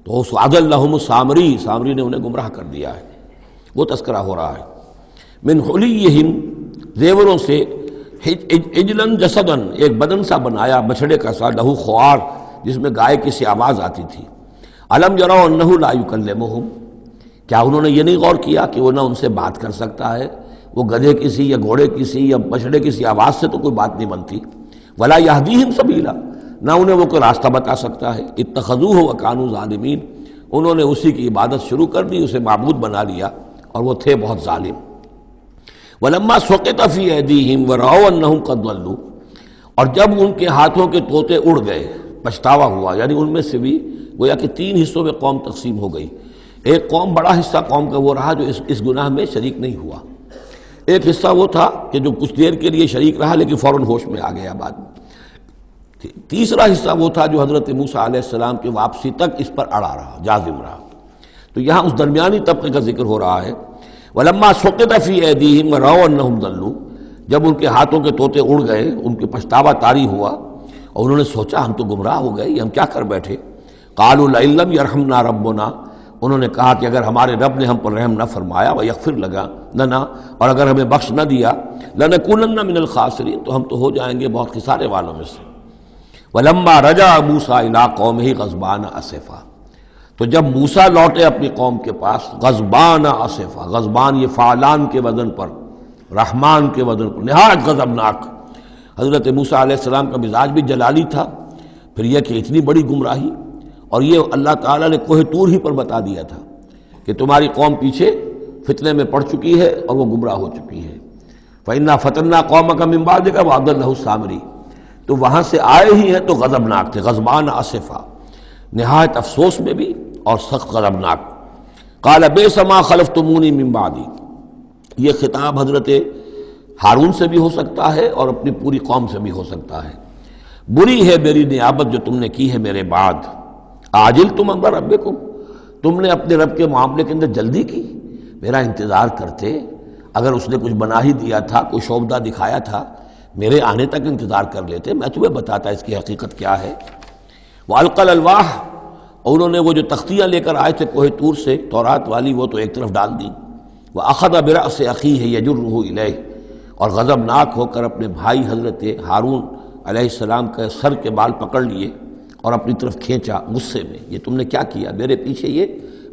تو اس وعد لہم سامری نے انہیں گمراہ کر دیا ہے، وہ تذکرہ ہو رہا ہے۔ من حلیہم، زیوروں سے، عجلاً جسداً، ایک بدن سا بنایا بچھڑے کا سا، لہو خوار، جس میں گائے کی سی آواز آتی تھی۔ الم یروا انہ لا یکلمہم، کیا انہوں نے یہ نہیں غور کیا کہ وہ نہ ان سے بات کر سکتا ہے، وہ گدھے کی سی یا گھوڑے کی سی یا بچھڑے کی سی آواز سے تو کوئی بات نہیں بنتی، ولا یہدیہم سبیلا، نہ انہیں وہ کوئی راستہ بتا سکتا ہے، اتخذوہ وکانوا ظالمین، انہوں نے اسی کی عبادت شروع کر دی، اسے معبود بنا لیا، اور وہ تھے بہت ظالم۔ ولما سقط فی ایدیہم ورأوا انہم قد ضلوا، اور جب ان کے ہاتھوں کے طوطے اڑ گئے، پچھتاوا ہوا، یعنی ان میں سے بھی گویا کہ 3 حصوں میں قوم تقسیم ہو گئی، ایک قوم، بڑا حصہ قوم کا وہ رہا جو اس گناہ میں شریک نہیں ہوا، ایک حصہ وہ تھا کہ جو کچھ دیر کے لیے شریک رہا لیکن فوراً ہوش میں آ گیا بعد میں، تیسرا حصہ وہ تھا جو حضرت موسیٰ علیہ السلام کی واپسی تک اس پر اڑا رہا، جازم رہا۔ تو یہاں اس درمیانی طبقے کا ذکر ہو رہا ہے، وَلَمَّا سُقِطَ فِي أَيْدِيهِمْ وَرَأَوْا أَنَّهُمْ ضَلُّوا، جب ان کے ہاتھوں کے طوطے اڑ گئے، ان کے پچھتاوا طاری ہوا، اور انہوں نے سوچا ہم تو گمراہ ہو گئے، یہ ہم کیا کر بیٹھے۔ قَالُوا لَئِن لَّمْ يَرْحَمْنَا رَبُّنَا، انہوں نے کہا کہ اگر ہمارے رب نے ہم پر رحم نہ فرمایا، وَيَغْفِرْ لَنَا، اور اگر ہمیں بخش نہ دیا، لَنَكُونَنَّ مِنَ الْخَاسِرِينَ، تو ہم تو ہو جائیں گے بہت خسارے والوں میں سے۔ وَلَمَّا رَجَعَ مُوسَىٰ إِلَىٰ قَوْمِهِ غَضْبَانَ أَسِفًا، تو جب موسیٰ لوٹے اپنی قوم کے پاس، غضبان آصفا، غضبان یہ فعلان کے وزن پر، رحمان کے وزن پر، نہایت غضبناک۔ حضرت موسیٰ علیہ السلام کا مزاج بھی جلالی تھا، پھر یہ کہ اتنی بڑی گمراہی، اور یہ اللہ تعالیٰ نے کوہ طور ہی پر بتا دیا تھا کہ تمہاری قوم پیچھے فتنے میں پڑ چکی ہے اور وہ گمراہ ہو چکی ہے۔ فَإِنَّا فَتَنَّا قَوْمَكَ مِن بَعْدِكَ وَأَضَلَّهُ السَّامِرِي، تو وہاں سے آئے ہی ہیں تو غضبناک تھے، غضبان آصفا، نہایت افسوس میں بھی اور سخت غضبناک۔ قال بئس ما خلفتمونی من بعدی، یہ خطاب حضرت ہارون سے بھی ہو سکتا ہے اور اپنی پوری قوم سے بھی ہو سکتا ہے۔ بری ہے میری نیابت جو تم نے کی ہے میرے بعد، عاجلتم امر ربکم، تم نے اپنے رب کے معاملے کے اندر جلدی کی، میرا انتظار کرتے، اگر اس نے کچھ بنا ہی دیا تھا، کوئی شوبدہ دکھایا تھا، میرے آنے تک انتظار کر لیتے، میں تمہیں بتاتا اس کی حقیقت کیا ہے۔ وَأَلْقَى الْأَلْوَاحَ، اور انہوں نے وہ جو تختیاں لے کر آئے تھے کوہ طور سے، تورات والی، وہ تو ایک طرف ڈال دی۔ وَأَخَذَ بِرَأْسِ أَخِيهِ يَجُرُّهُ إِلَيْهِ، اور غضبناک ہو کر اپنے بھائی حضرت ہارون علیہ السلام کا سر کے بال پکڑ لیے اور اپنی طرف کھینچا غصے میں، یہ تم نے کیا کیا، میرے پیچھے یہ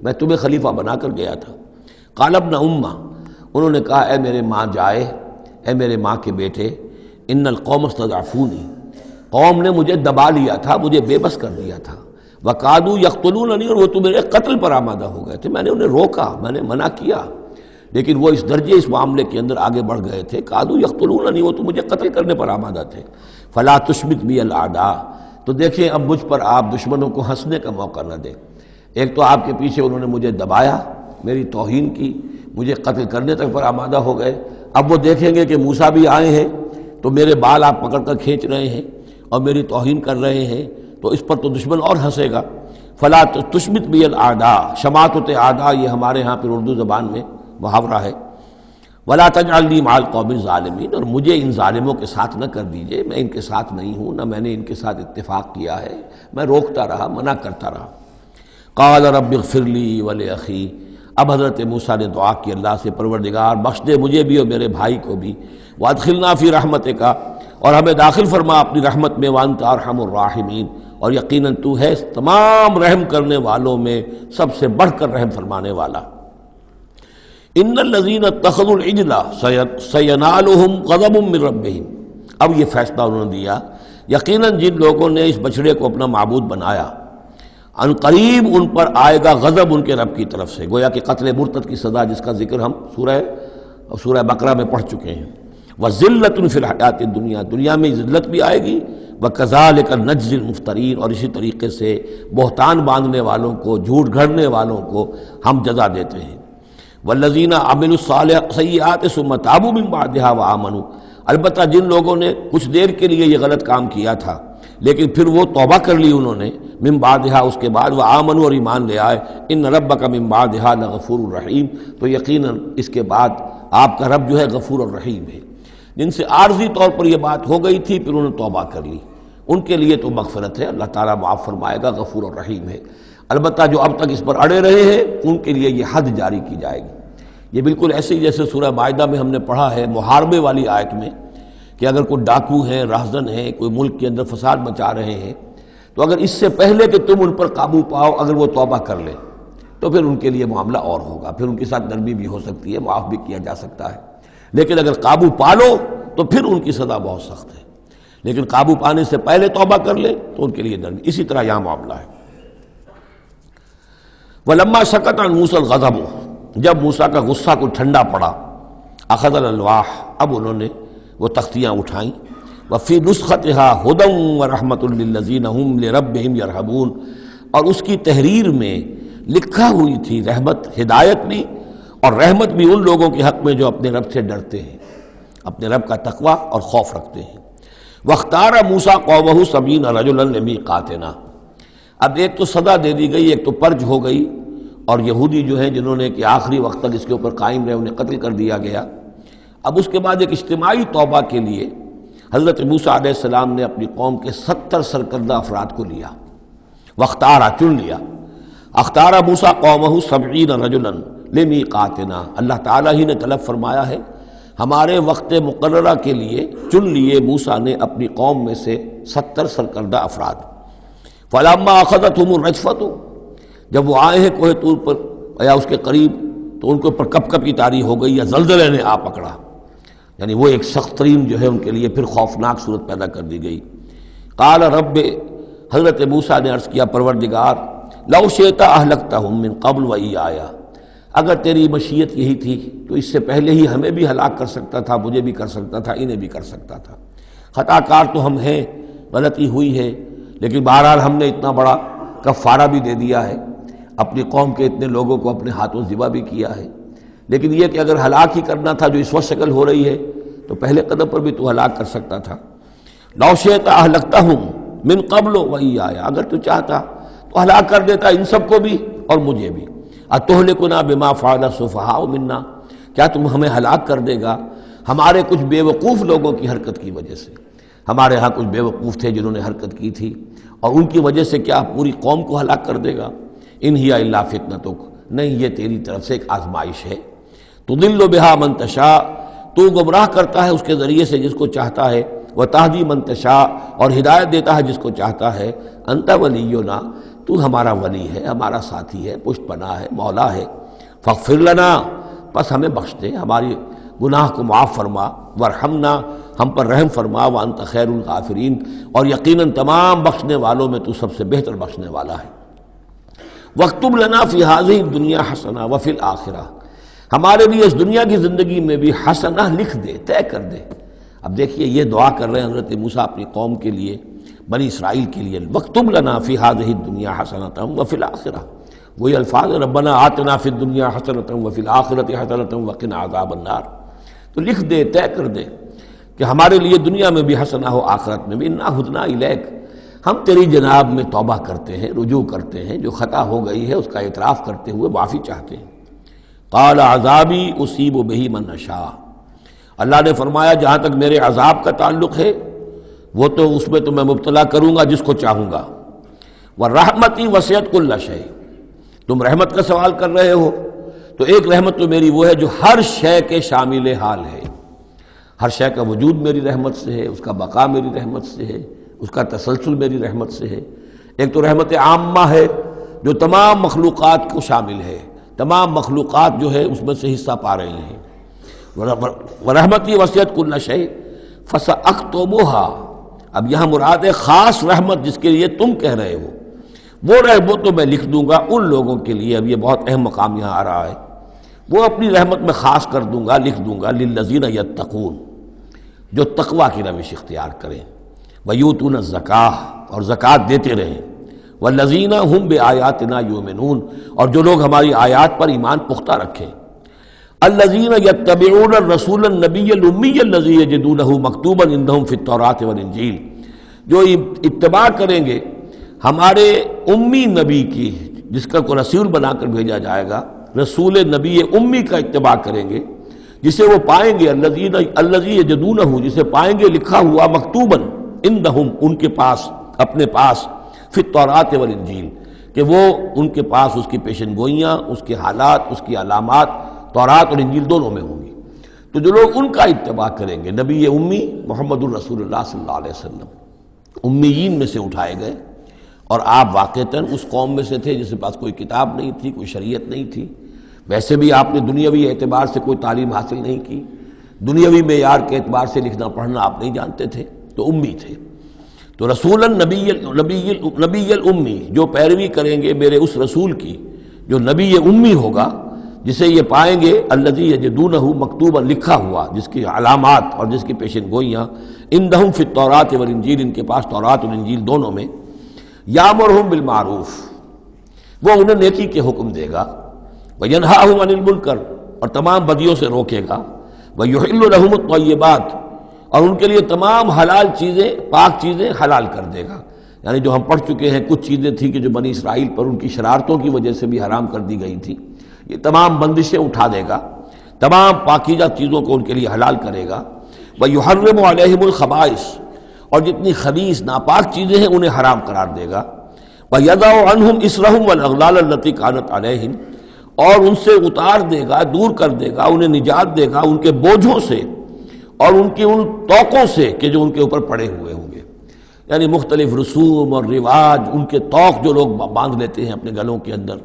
میں تمہیں خلیفہ بنا کر گیا تھا۔ قال ابن امہ، انہوں نے کہا اے میرے ماں جائے، اے میرے ماں کے بیٹے، ان القوم استضعفونی، قوم نے مجھے دبا لیا تھا، مجھے بے بس کر دیا تھا، وقادو یقتلوننی، اور وہ تو میرے قتل پر آمادہ ہو گئے تھے، میں نے انہیں روکا، میں نے منع کیا، لیکن وہ اس درجے اس معاملے کے اندر آگے بڑھ گئے تھے، قادو یقتلوننی، وہ تو مجھے قتل کرنے پر آمادہ تھے، فلا تشمت بی الاعداء، تو دیکھیں اب مجھ پر آپ دشمنوں کو ہنسنے کا موقع نہ دیں۔ ایک تو آپ کے پیچھے انہوں نے مجھے دبایا، میری توہین کی، مجھے قتل کرنے تک پر آمادہ ہو گئے، اب وہ دیکھیں گے کہ موسیٰ بھی آئے ہیں تو میرے بال آپ پکڑ کر کھینچ رہے ہیں اور میری توہین کر رہے ہیں، تو اس پر تو دشمن اور ہنسے گا۔ فلا تشمت بی الاعداء، شماتت اعداء یہ ہمارے ہاں پھر اردو زبان میں محاورہ ہے، ولا تجعلنی مع القوم الظالمین، اور مجھے ان ظالموں کے ساتھ نہ کر دیجئے، میں ان کے ساتھ نہیں ہوں، نہ میں نے ان کے ساتھ اتفاق کیا ہے، میں روکتا رہا، منع کرتا رہا۔ قال رب اغفر لی ولأخی، اب حضرت موسیٰ نے دعا کی اللہ سے، پروردگار بخش دے مجھے بھی اور میرے بھائی کو بھی، وادخلنا فی رحمتک، اور ہمیں داخل فرما اپنی رحمت میں، وانت ارحم الراحمین، اور یقیناً تو ہے تمام رحم کرنے والوں میں سب سے بڑھ کر رحم فرمانے والا۔ ان الذین اتخذوا العجل سینالہم غضب من ربہم، اب یہ فیصلہ انہوں نے دیا، یقیناً جن لوگوں نے اس بچڑے کو اپنا معبود بنایا، ان قریب ان پر آئے گا غضب ان کے رب کی طرف سے، گویا کہ قتل مرتد کی سزا جس کا ذکر ہم سورہ بقرہ میں پڑھ چکے ہیں۔ وذلۃ فی الحیات الدنیا، دنیا میں ذلت بھی آئے گی، وکذالک نجزی المفترین، اور اسی طریقے سے بہتان باندھنے والوں کو، جھوٹ گھڑنے والوں کو ہم جزا دیتے ہیں۔ والذین عملوا السیئات ثم تابوا من بعدها وآمنوا، البتہ جن لوگوں نے کچھ دیر کے لیے یہ غلط کام کیا تھا لیکن پھر وہ توبہ کر لی انہوں نے، من بعدها اس کے بعد، وآمنوا اور ایمان لے آئے، ان ربک من بعدها لغفور الرحیم، تو یقیناً اس کے بعد آپ کا رب جو ہے غفور الرحیم ہے۔ جن سے عارضی طور پر یہ بات ہو گئی تھی پھر انہوں نے توبہ کر لی، ان کے لیے تو مغفرت ہے، اللہ تعالیٰ معاف فرمائے گا، غفور الرحیم ہے۔ البتہ جو اب تک اس پر اڑے رہے ہیں ان کے لیے یہ حد جاری کی جائے گی۔ یہ بالکل ایسے ہی جیسے سورہ مائدہ میں ہم نے پڑھا ہے محاربے والی آیت میں، کہ اگر کوئی ڈاکو ہیں، راہزن ہیں، کوئی ملک کے اندر فساد مچا رہے ہیں، تو اگر اس سے پہلے کہ تم ان پر قابو پاؤ اگر وہ توبہ کر لیں تو پھر ان کے لیے معاملہ اور ہوگا، پھر ان کے ساتھ نرمی بھی ہو سکتی ہے، معاف بھی کیا جا سکتا ہے، لیکن اگر قابو پا لو تو پھر ان کی سزا بہت سخت ہے، لیکن قابو پانے سے پہلے توبہ کر لیں تو ان کے لیے نرمی۔ اسی طرح یہاں معاملہ ہے۔ وَلَمَّا سَكَتَ عَنْ مُوسَى الْغَضَبُ، جب موسیٰ کا غصہ کو ٹھنڈا پڑا، أَخَذَ الْأَلْوَاحَ، اب انہوں نے وہ تختیاں اٹھائیں، وَفِي نُسْخَتِهَا هُدًى وَرَحْمَةٌ لِّلَّذِينَ هُمْ لِرَبِّهِمْ يَرْهَبُونَ، اور اس کی تحریر میں لکھا ہوئی تھی رحمت، ہدایت بھی اور رحمت بھی ان لوگوں کے حق میں جو اپنے رب سے ڈرتے ہیں، اپنے رب کا تقوی اور خوف رکھتے ہیں۔ وَاخْتَارَ مُوسَىٰ قَوْمَهُ 70 رَجُلًا لِمِيقَاتِنَا، اب ایک تو سزا دے دی گئی، ایک تو پرج ہو گئی، اور یہودی جو ہیں جنہوں نے کہ آخری وقت تک اس کے اوپر قائم رہے انہیں قتل کر دیا گیا۔ اب اس کے بعد ایک اجتماعی توبہ کے لیے حضرت موسیٰ علیہ السلام نے اپنی قوم کے 70 سرکردہ افراد کو لیا، واختارا چن لیا، اختارا موسیٰ قومہ 70 رجلا لمیقاتنا، اللہ تعالیٰ ہی نے طلب فرمایا ہے، ہمارے وقت مقررہ کے لیے چن لیے موسیٰ نے اپنی قوم میں سے 70 سرکردہ افراد۔ فلما اخذتهم الرجفۃ، جب وہ آئے ہیں کوہ طور پر یا اس کے قریب تو ان کے اوپر کپ کپی طاری ہو گئی یا زلزلے نے آ پکڑا، یعنی وہ ایک سخت ترین جو ہے ان کے لیے پھر خوفناک صورت پیدا کر دی گئی۔ قال رب، حضرت موسیٰ نے عرض کیا پروردگار، لو شئت اہلکتہم من قبل وإیایا، اگر تیری مشیت یہی تھی تو اس سے پہلے ہی ہمیں بھی ہلاک کر سکتا تھا، مجھے بھی کر سکتا تھا، انہیں بھی کر سکتا تھا، خطا کار تو ہم ہیں، غلطی ہوئی ہے، لیکن بہرحال ہم نے اتنا بڑا کفارہ بھی دے دیا ہے، اپنی قوم کے اتنے لوگوں کو اپنے ہاتھوں ذبح بھی کیا ہے، لیکن یہ کہ اگر ہلاک ہی کرنا تھا جو اس وقت شکل ہو رہی ہے تو پہلے قدم پر بھی تو ہلاک کر سکتا تھا۔ لو شئت اہلکتہم من قبل وإیایا، اگر تو چاہتا تو ہلاک کر دیتا ان سب کو بھی اور مجھے بھی۔ اتہلکنا بما فعل السفہاء منا، کیا تم ہمیں ہلاک کر دے گا ہمارے کچھ بے وقوف لوگوں کی حرکت کی وجہ سے؟ ہمارے ہاں کچھ بے وقوف تھے جنہوں نے حرکت کی تھی، اور ان کی وجہ سے کیا پوری قوم کو ہلاک کر دے گا؟ ان ہی الا فتنتک، نہیں یہ تیری طرف سے ایک آزمائش ہے۔ تضل بہا من تشاء، تو گمراہ کرتا ہے اس کے ذریعے سے جس کو چاہتا ہے، وتہدی من تشاء، اور ہدایت دیتا ہے جس کو چاہتا ہے۔ انت ولینا، تو ہمارا ولی ہے، ہمارا ساتھی ہے، پشت پناہ ہے، مولا ہے۔ فاغفر لنا، پس ہمیں بخش دے، ہماری گناہ کو معاف فرما، ورحمنا، ہم پر رحم فرما وانت خیر الغافرین، اور یقیناً تمام بخشنے والوں میں تو سب سے بہتر بخشنے والا ہے۔ وَاكْتُبْ لَنَا فِي هَذِهِ الدُّنْيَا حَسَنَةً وَفِي الْآخِرَةِ، ہمارے لیے اس دنیا کی زندگی میں بھی حسنہ لکھ دے، طے کر دے۔ اب دیکھیے یہ دعا کر رہے ہیں حضرت موسیٰ اپنی قوم کے لیے، بنی اسرائیل کے لیے، وَاكْتُبْ لَنَا فِي هَذِهِ الدُّنْيا حَسَنَةً وَفِي الْآخِرَةِ، وہی الفاظ ربنا آتنا فی الدنیا حسنۃ وفی الآخرۃ حسنۃ وقنا عذاب النار۔ تو لکھ دے، طے کر دے کہ ہمارے لیے دنیا میں بھی حسنہ ہو، آخرت میں بھی۔ انا ہدنا الیک، ہم تیری جناب میں توبہ کرتے ہیں، رجوع کرتے ہیں، جو خطا ہو گئی ہے اس کا اعتراف کرتے ہوئے معافی چاہتے ہیں۔ قال عذابی اصیب بہ من اشاء، اللہ نے فرمایا جہاں تک میرے عذاب کا تعلق ہے وہ تو اس میں تو میں مبتلا کروں گا جس کو چاہوں گا۔ ورحمتی وسعت کل شیء، تم رحمت کا سوال کر رہے ہو تو ایک رحمت تو میری وہ ہے جو ہر شے کے شامل حال ہے، ہر شے کا وجود میری رحمت سے ہے، اس کا بقا میری رحمت سے ہے، اس کا تسلسل میری رحمت سے ہے۔ ایک تو رحمت عامہ ہے جو تمام مخلوقات کو شامل ہے، تمام مخلوقات جو ہے اس میں سے حصہ پا رہی ہیں۔ ورحمتی وسعت کل شیء فسأکتبھا، اب یہاں مراد ہے خاص رحمت جس کے لیے تم کہہ رہے ہو، وہ تو میں لکھ دوں گا ان لوگوں کے لیے۔ اب یہ بہت اہم مقام یہاں آ رہا ہے، وہ اپنی رحمت میں خاص کر دوں گا، لکھ دوں گا للذین یتقون، جو تقوی کی روش اختیار کریں، ویؤتون الزکاۃ، اور زکوٰۃ دیتے رہیں، والذین ھم بآیاتنا یؤمنون، اور جو لوگ ہماری آیات پر ایمان پختہ رکھیں۔ الذین یتبعون الرسول النبی الامی الذی یجدونہ مکتوبا عندہم فی التوراۃ والانجیل، جو اتباع کریں گے ہمارے امی نبی کی، جس کا کو رسول بنا کر بھیجا جائے گا، رسول نبی امی کا اتباع کریں گے، جسے وہ پائیں گے الذی یجدونہ، جسے پائیں گے لکھا ہوا مکتوباً عندہم، ان کے پاس، اپنے پاس، فی التوراۃ والانجیل، کہ وہ ان کے پاس اس کی پیشن گوئیاں، اس کے حالات، اس کی علامات تورات اور انجیل دونوں میں ہوں گی۔ تو جو لوگ ان کا اتباع کریں گے، نبی امی محمد الرسول اللہ صلی اللہ علیہ وسلم امیین میں سے اٹھائے گئے، اور آپ واقعتاً اس قوم میں سے تھے جس کے پاس کوئی کتاب نہیں تھی، کوئی شریعت نہیں تھی، ویسے بھی آپ نے دنیاوی اعتبار سے کوئی تعلیم حاصل نہیں کی، دنیاوی معیار کے اعتبار سے لکھنا پڑھنا آپ نہیں جانتے تھے، تو امی تھے۔ تو رسول نبی الامی، جو پیروی کریں گے میرے اس رسول کی جو نبی امی ہوگا، جسے یہ پائیں گے الذی یجدونہ مکتوبا، لکھا ہوا، جس کی علامات اور جس کی پیشن گوئیاں، عندہم فی التوراۃ والانجیل، ان کے پاس تورات اور انجیل دونوں میں، یامرہم بالمعروف، وہ انہیں نیکی کے حکم دے گا، وینہاہم عن المنکر، اور تمام بدیوں سے روکے گا، ویحل لہم الطیبات، اور ان کے لیے تمام حلال چیزیں، پاک چیزیں حلال کر دے گا۔ یعنی جو ہم پڑھ چکے ہیں کچھ چیزیں تھیں کہ جو بنی اسرائیل پر ان کی شرارتوں کی وجہ سے بھی حرام کر دی گئی تھی، یہ تمام بندشیں اٹھا دے گا، تمام پاکیزہ چیزوں کو ان کے لیے حلال کرے گا۔ وَيُحَرِّمُ عَلَيْهِمُ الْخَبَائِثَ، اور جتنی خبیث ناپاک چیزیں ہیں انہیں حرام قرار دے گا۔ وَيَضَعُ عَنْهُمْ إِصْرَهُمْ وَالْأَغْلَالَ الَّتِي كَانَتْ عَلَيْهِمْ، اور ان سے اتار دے گا، دور کر دے گا، انہیں نجات دے گا ان کے بوجھوں سے اور ان کی ان توقوں سے کہ جو ان کے اوپر پڑے ہوئے ہوں گے۔ یعنی مختلف رسوم اور رواج، ان کے توق جو لوگ باندھ لیتے ہیں اپنے گلوں کے اندر،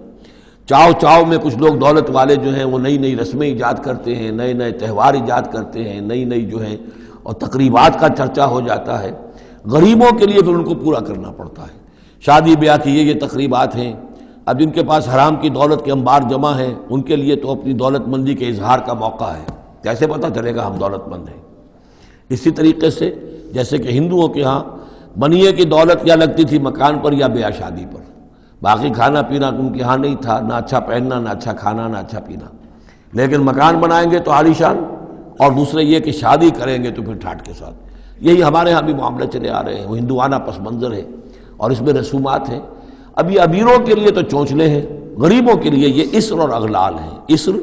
چاؤ میں کچھ لوگ دولت والے جو ہیں وہ نئی نئی رسمیں ایجاد کرتے ہیں، نئے نئے تہوار ایجاد کرتے ہیں، نئی جو ہیں اور تقریبات کا چرچا ہو جاتا ہے، غریبوں کے لیے پھر ان کو پورا کرنا پڑتا ہے۔ شادی بیاہ کی یہ تقریبات ہیں، اب جن کے پاس حرام کی دولت کے انبار جمع ہیں ان کے لیے تو اپنی دولت مندی کے اظہار کا موقع ہے، کیسے پتہ چلے گا ہم دولت مند ہیں؟ اسی طریقے سے جیسے کہ ہندوؤں کے ہاں بنیے کی دولت یا لگتی تھی مکان پر یا بیاہ شادی پر، باقی کھانا پینا ان کے ہاں نہیں تھا، نہ اچھا پہننا، نہ اچھا کھانا، نہ اچھا پینا، لیکن مکان بنائیں گے تو عالیشان، اور دوسرے یہ کہ شادی کریں گے تو پھر ٹھاٹ کے ساتھ۔ یہی ہمارے ہاں بھی معاملے چلے آ رہے ہیں، وہ ہندوانہ پس منظر ہے اور اس میں رسومات ہیں۔ اب یہ امیروں کے لیے تو چونچلے ہیں، غریبوں کے لیے یہ اسر اور اغلال ہیں۔ اسر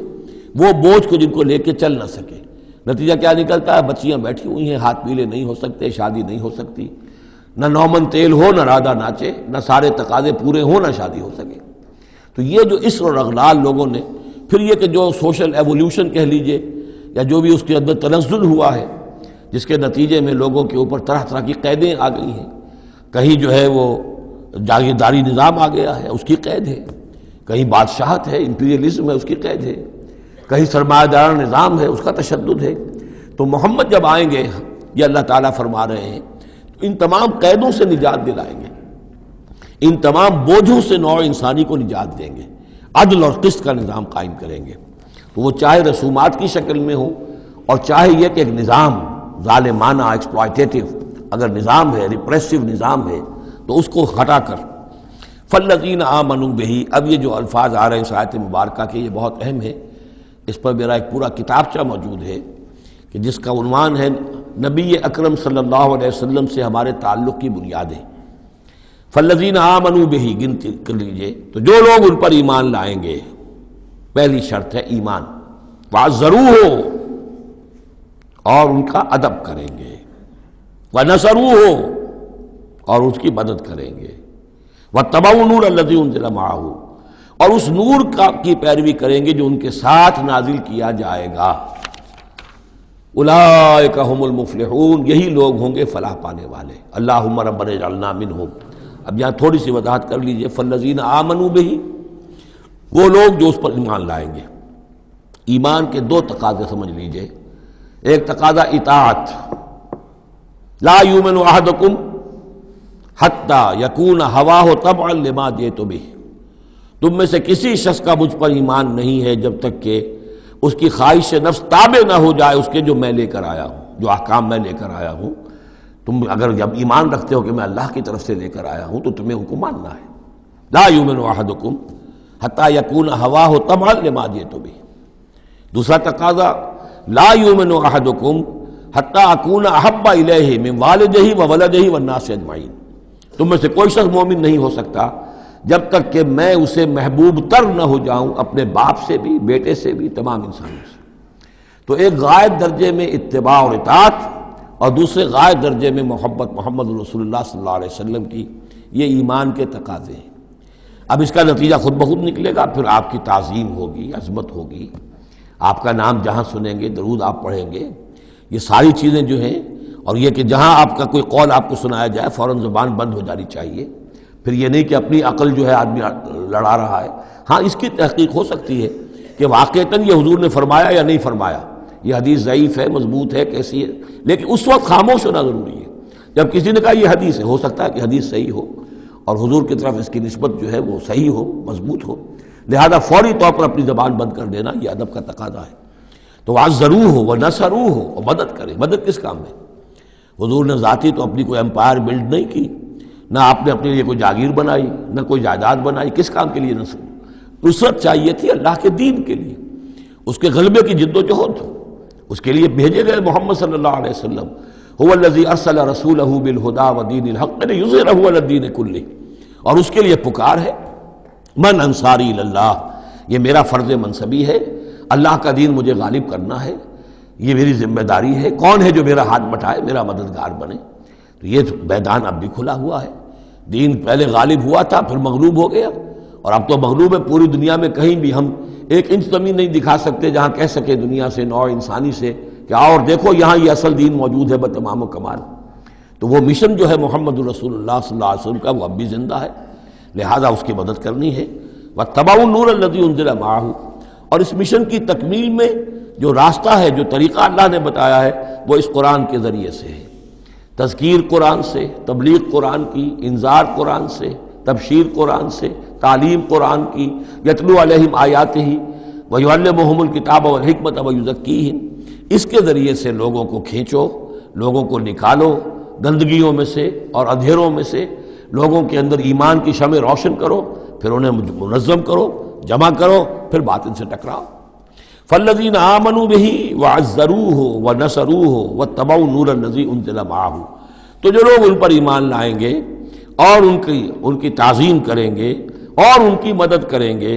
وہ بوجھ کو جن کو لے کے چل نہ سکے، نتیجہ کیا نکلتا ہے؟ بچیاں بیٹھی ہوئی ہیں، ہاتھ پیلے نہیں ہو سکتے، شادی نہیں ہو سکتی، نہ نومن تیل ہو، نہ رادہ ناچے، نہ سارے تقاضے پورے ہوں، نہ شادی ہو سکے۔ تو یہ جو اسر اور اغلال لوگوں نے، پھر یہ کہ جو سوشل ایولیوشن کہہ لیجئے یا جو بھی اس کے اندر تنزل ہوا ہے، جس کے نتیجے میں لوگوں کے اوپر طرح طرح کی قیدیں آ گئی ہیں، کہیں جو ہے وہ جاگیرداری نظام آ گیا ہے، اس کی قید ہے، کہیں بادشاہت ہے، امپیریلزم ہے، اس کی قید ہے، کہیں سرمایہ دارانہ نظام ہے، اس کا تشدد ہے۔ تو محمد جب آئیں گے یہ اللہ تعالیٰ فرما رہے ہیں، تو ان تمام قیدوں سے نجات دلائیں گے، ان تمام بوجھوں سے نوع انسانی کو نجات دیں گے، عدل اور قسط کا نظام قائم کریں گے، تو وہ چاہے رسومات کی شکل میں ہو اور چاہے یہ کہ ایک نظام ظالمانہ ایکسپلائٹیٹو اگر نظام ہے، ریپریسو نظام ہے، تو اس کو ہٹا کر فالذین آمنوا بہ۔ اب یہ جو الفاظ آ رہے ہیں اس آیت مبارکہ کے، یہ بہت اہم ہے، اس پر میرا ایک پورا کتابچہ موجود ہے کہ جس کا عنوان ہے نبی اکرم صلی اللہ علیہ وسلم سے ہمارے تعلق کی بنیادیں۔ فالذین آمنوا بہ گنتی کر لیجئے، تو جو لوگ ان پر ایمان لائیں گے، پہلی شرط ہے ایمان، وعزروہ، اور ان کا ادب کریں گے، ونصروہ، اور اس کی مدد کریں گے، واتبعوا النور الذی انزل معہ، اور اس نور کی پیروی کریں گے جو ان کے ساتھ نازل کیا جائے گا۔ اولئک هم المفلحون، یہی لوگ ہوں گے فلاح پانے والے۔ اللہم ربنا اجعلنا منہم۔ اب یہاں تھوڑی سی وضاحت کر لیجئے، فالذین آمنوا بہ، وہ لوگ جو اس پر ایمان لائیں گے۔ ایمان کے دو تقاضے سمجھ لیجئے، ایک تقاضا اطاعت، لا یؤمن احدکم حتی یکون ہواہ طبعا لما جئت بہ، تم میں سے کسی شخص کا مجھ پر ایمان نہیں ہے جب تک کہ اس کی خواہش نفس تابع نہ ہو جائے اس کے جو میں لے کر آیا ہوں، جو احکام میں لے کر آیا ہوں۔ تم اگر جب ایمان رکھتے ہو کہ میں اللہ کی طرف سے لے کر آیا ہوں تو تمہیں حکم ماننا ہے۔ لا یؤمن احدکم حتی یکون ہواہ طبعا لما جئت بہ۔ دوسرا تقاضا، لا یؤمن احدکم حتی اکون احب الیہ من والدہ وولدہ والناس اجمعین، تم میں سے کوئی شخص مومن نہیں ہو سکتا جب تک کہ میں اسے محبوب تر نہ ہو جاؤں، اپنے باپ سے بھی، بیٹے سے بھی، تمام انسانوں سے۔ تو ایک غائب درجے میں اتباع اور اطاعت، اور دوسرے غائب درجے میں محبت محمد رسول اللہ صلی اللہ علیہ وسلم کی، یہ ایمان کے تقاضے ہیں۔ اب اس کا نتیجہ خود بخود نکلے گا، پھر آپ کی تعظیم ہوگی، عظمت ہوگی، آپ کا نام جہاں سنیں گے درود آپ پڑھیں گے، یہ ساری چیزیں جو ہیں، اور یہ کہ جہاں آپ کا کوئی قول آپ کو سنایا جائے فوراً زبان بند ہو جانی چاہیے۔ پھر یہ نہیں کہ اپنی عقل جو ہے آدمی لڑا رہا ہے، ہاں اس کی تحقیق ہو سکتی ہے کہ واقعتاً یہ حضور نے فرمایا یا نہیں فرمایا، یہ حدیث ضعیف ہے، مضبوط ہے، کیسی ہے، لیکن اس وقت خاموش ہونا ضروری ہے۔ جب کسی نے کہا یہ حدیث ہے، ہو سکتا ہے کہ حدیث صحیح ہو اور حضور کی طرف اس کی نسبت جو ہے وہ صحیح ہو، مضبوط ہو، لہذا فوری طور پر اپنی زبان بند کر دینا یہ ادب کا تقاضا ہے۔ تو عزروہ ہو ونصروہ ہو، اور مدد کرے۔ مدد کس کام میں؟ حضور نے ذاتی تو اپنی کوئی امپائر بلڈ نہیں کی، نہ آپ نے اپنے لیے کوئی جاگیر بنائی، نہ کوئی جائیداد بنائی، کس کام کے لیے نصرت چاہیے تھی اللہ کے دین کے لیے، اس کے غلبے کی جد و جہد، اس کے لیے بھیجے گئے محمد صلی اللہ علیہ وسلم، هو الذی ارسل رسولہ بالہدی ودین الحق لیظہرہ علی الدین کلہ، اور اس کے لیے پکار ہے من انصاری اللہ، یہ میرا فرض منصبی ہے، اللہ کا دین مجھے غالب کرنا ہے، یہ میری ذمہ داری ہے، کون ہے جو میرا ہاتھ بٹھائے، میرا مددگار بنے۔ تو یہ میدان اب بھی کھلا ہوا ہے، دین پہلے غالب ہوا تھا پھر مغلوب ہو گیا، اور اب تو مغلوب ہے پوری دنیا میں، کہیں بھی ہم ایک انچ زمین نہیں دکھا سکتے جہاں کہہ سکے دنیا سے، نوع انسانی سے کہ آؤ اور دیکھو یہاں یہ اصل دین موجود ہے بتمام و کمال۔ تو وہ مشن جو ہے محمد رسول اللہ صلی اللہ علیہ وسلم کا، وہ اب بھی زندہ ہے، لہذا اس کی مدد کرنی ہے۔ واتبعوا النور الذی انزل معہ، اور اس مشن کی تکمیل میں جو راستہ ہے، جو طریقہ اللہ نے بتایا ہے، وہ اس قرآن کے ذریعے سے ہے، تذکیر قرآن سے، تبلیغ قرآن کی، انذار قرآن سے، تبشیر قرآن سے، تعلیم قرآن کی، یتلو علیہم آیاتہ ویعلمہم الکتاب والحکمۃ ویزکیہم، اس کے ذریعے سے لوگوں کو کھینچو، لوگوں کو نکالو گندگیوں میں سے اور اندھیروں میں سے، لوگوں کے اندر ایمان کی شمع روشن کرو، پھر انہیں منظم کرو، جمع کرو، پھر باطل سے ٹکراؤ۔ فالذین آمنوا بہ وعزروہ ونصروہ واتبعوا النور الذی انزل معہ، تو جو لوگ ان پر ایمان لائیں گے اور ان کی تعظیم کریں گے اور ان کی مدد کریں گے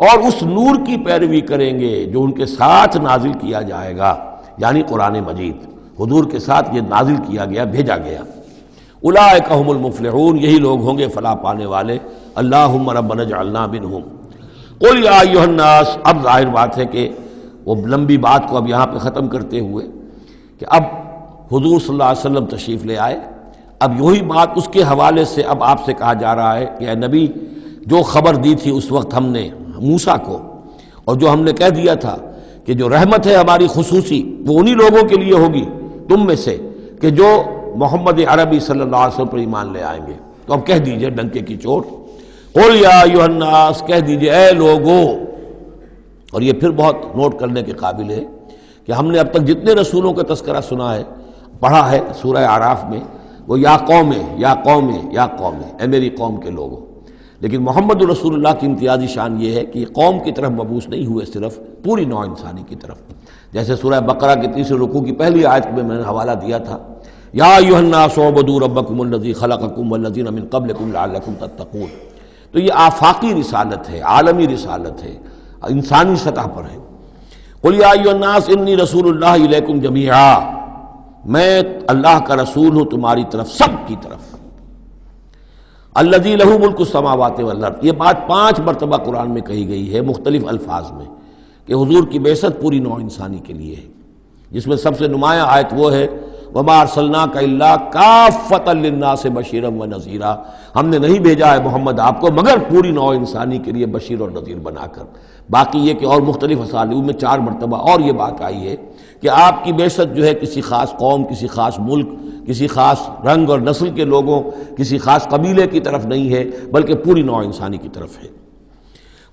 اور اس نور کی پیروی کریں گے جو ان کے ساتھ نازل کیا جائے گا، یعنی قرآن مجید حضور کے ساتھ یہ نازل کیا گیا، بھیجا گیا۔ اولئک هم المفلحون، یہی لوگ ہوں گے فلاح پانے والے۔ اللہم ربنا اجعلنا منہم۔ قل یا ایھا الناس، اب ظاہر بات ہے کہ وہ لمبی بات کو اب یہاں پہ ختم کرتے ہوئے کہ اب حضور صلی اللہ علیہ وسلم تشریف لے آئے، اب یہی بات اس کے حوالے سے اب آپ سے کہا جا رہا ہے کہ اے نبی، جو خبر دی تھی اس وقت ہم نے موسیٰ کو، اور جو ہم نے کہہ دیا تھا کہ جو رحمت ہے ہماری خصوصی وہ انہی لوگوں کے لیے ہوگی تم میں سے کہ جو محمد عربی صلی اللہ علیہ وسلم پر ایمان لے آئیں گے۔ تو اب کہہ دیجئے ڈنکے کی چوٹ، قل یا ایھا الناس، کہہ دیجئے اے لوگو۔ اور یہ پھر بہت نوٹ کرنے کے قابل ہے کہ ہم نے اب تک جتنے رسولوں کا تذکرہ سنا ہے، پڑھا ہے سورہ اعراف میں، وہ یا قوم یا قوم یا قوم، اے میری قوم کے لوگوں۔ لیکن محمد رسول اللہ کی امتیازی شان یہ ہے کہ یہ قوم کی طرف مبعوث نہیں ہوئے، صرف پوری نوع انسانی کی طرف۔ جیسے سورہ بقرہ کے تیسرے رکوع کی پہلی آیت میں نے حوالہ دیا تھا، یا ایھا الناس اعبدوا ربکم الذی خلقکم والذین من قبلکم لعلکم تتقون۔ تو یہ آفاقی رسالت ہے، عالمی رسالت ہے، انسانی سطح پر ہے۔ قل یا ایھا الناس انی رسول اللہ الیکم جمیعا، میں اللہ کا رسول ہوں تمہاری طرف، سب کی طرف۔ الذی لہ ملک السماوات والارض، یہ بات 5 مرتبہ قرآن میں کہی گئی ہے مختلف الفاظ میں کہ حضور کی بعثت پوری نوع انسانی کے لیے ہے، جس میں سب سے نمایاں آیت وہ ہے وما ارسلناک الا کافۃ للناس بشیرا ونذیرا، ہم نے نہیں بھیجا ہے محمد آپ کو مگر پوری نوع انسانی کے لیے بشیر اور نذیر بنا کر۔ باقی یہ کہ اور مختلف اسالیب میں 4 مرتبہ اور یہ بات آئی ہے کہ آپ کی بعثت جو ہے کسی خاص قوم، کسی خاص ملک، کسی خاص رنگ اور نسل کے لوگوں، کسی خاص قبیلے کی طرف نہیں ہے، بلکہ پوری نوع انسانی کی طرف ہے۔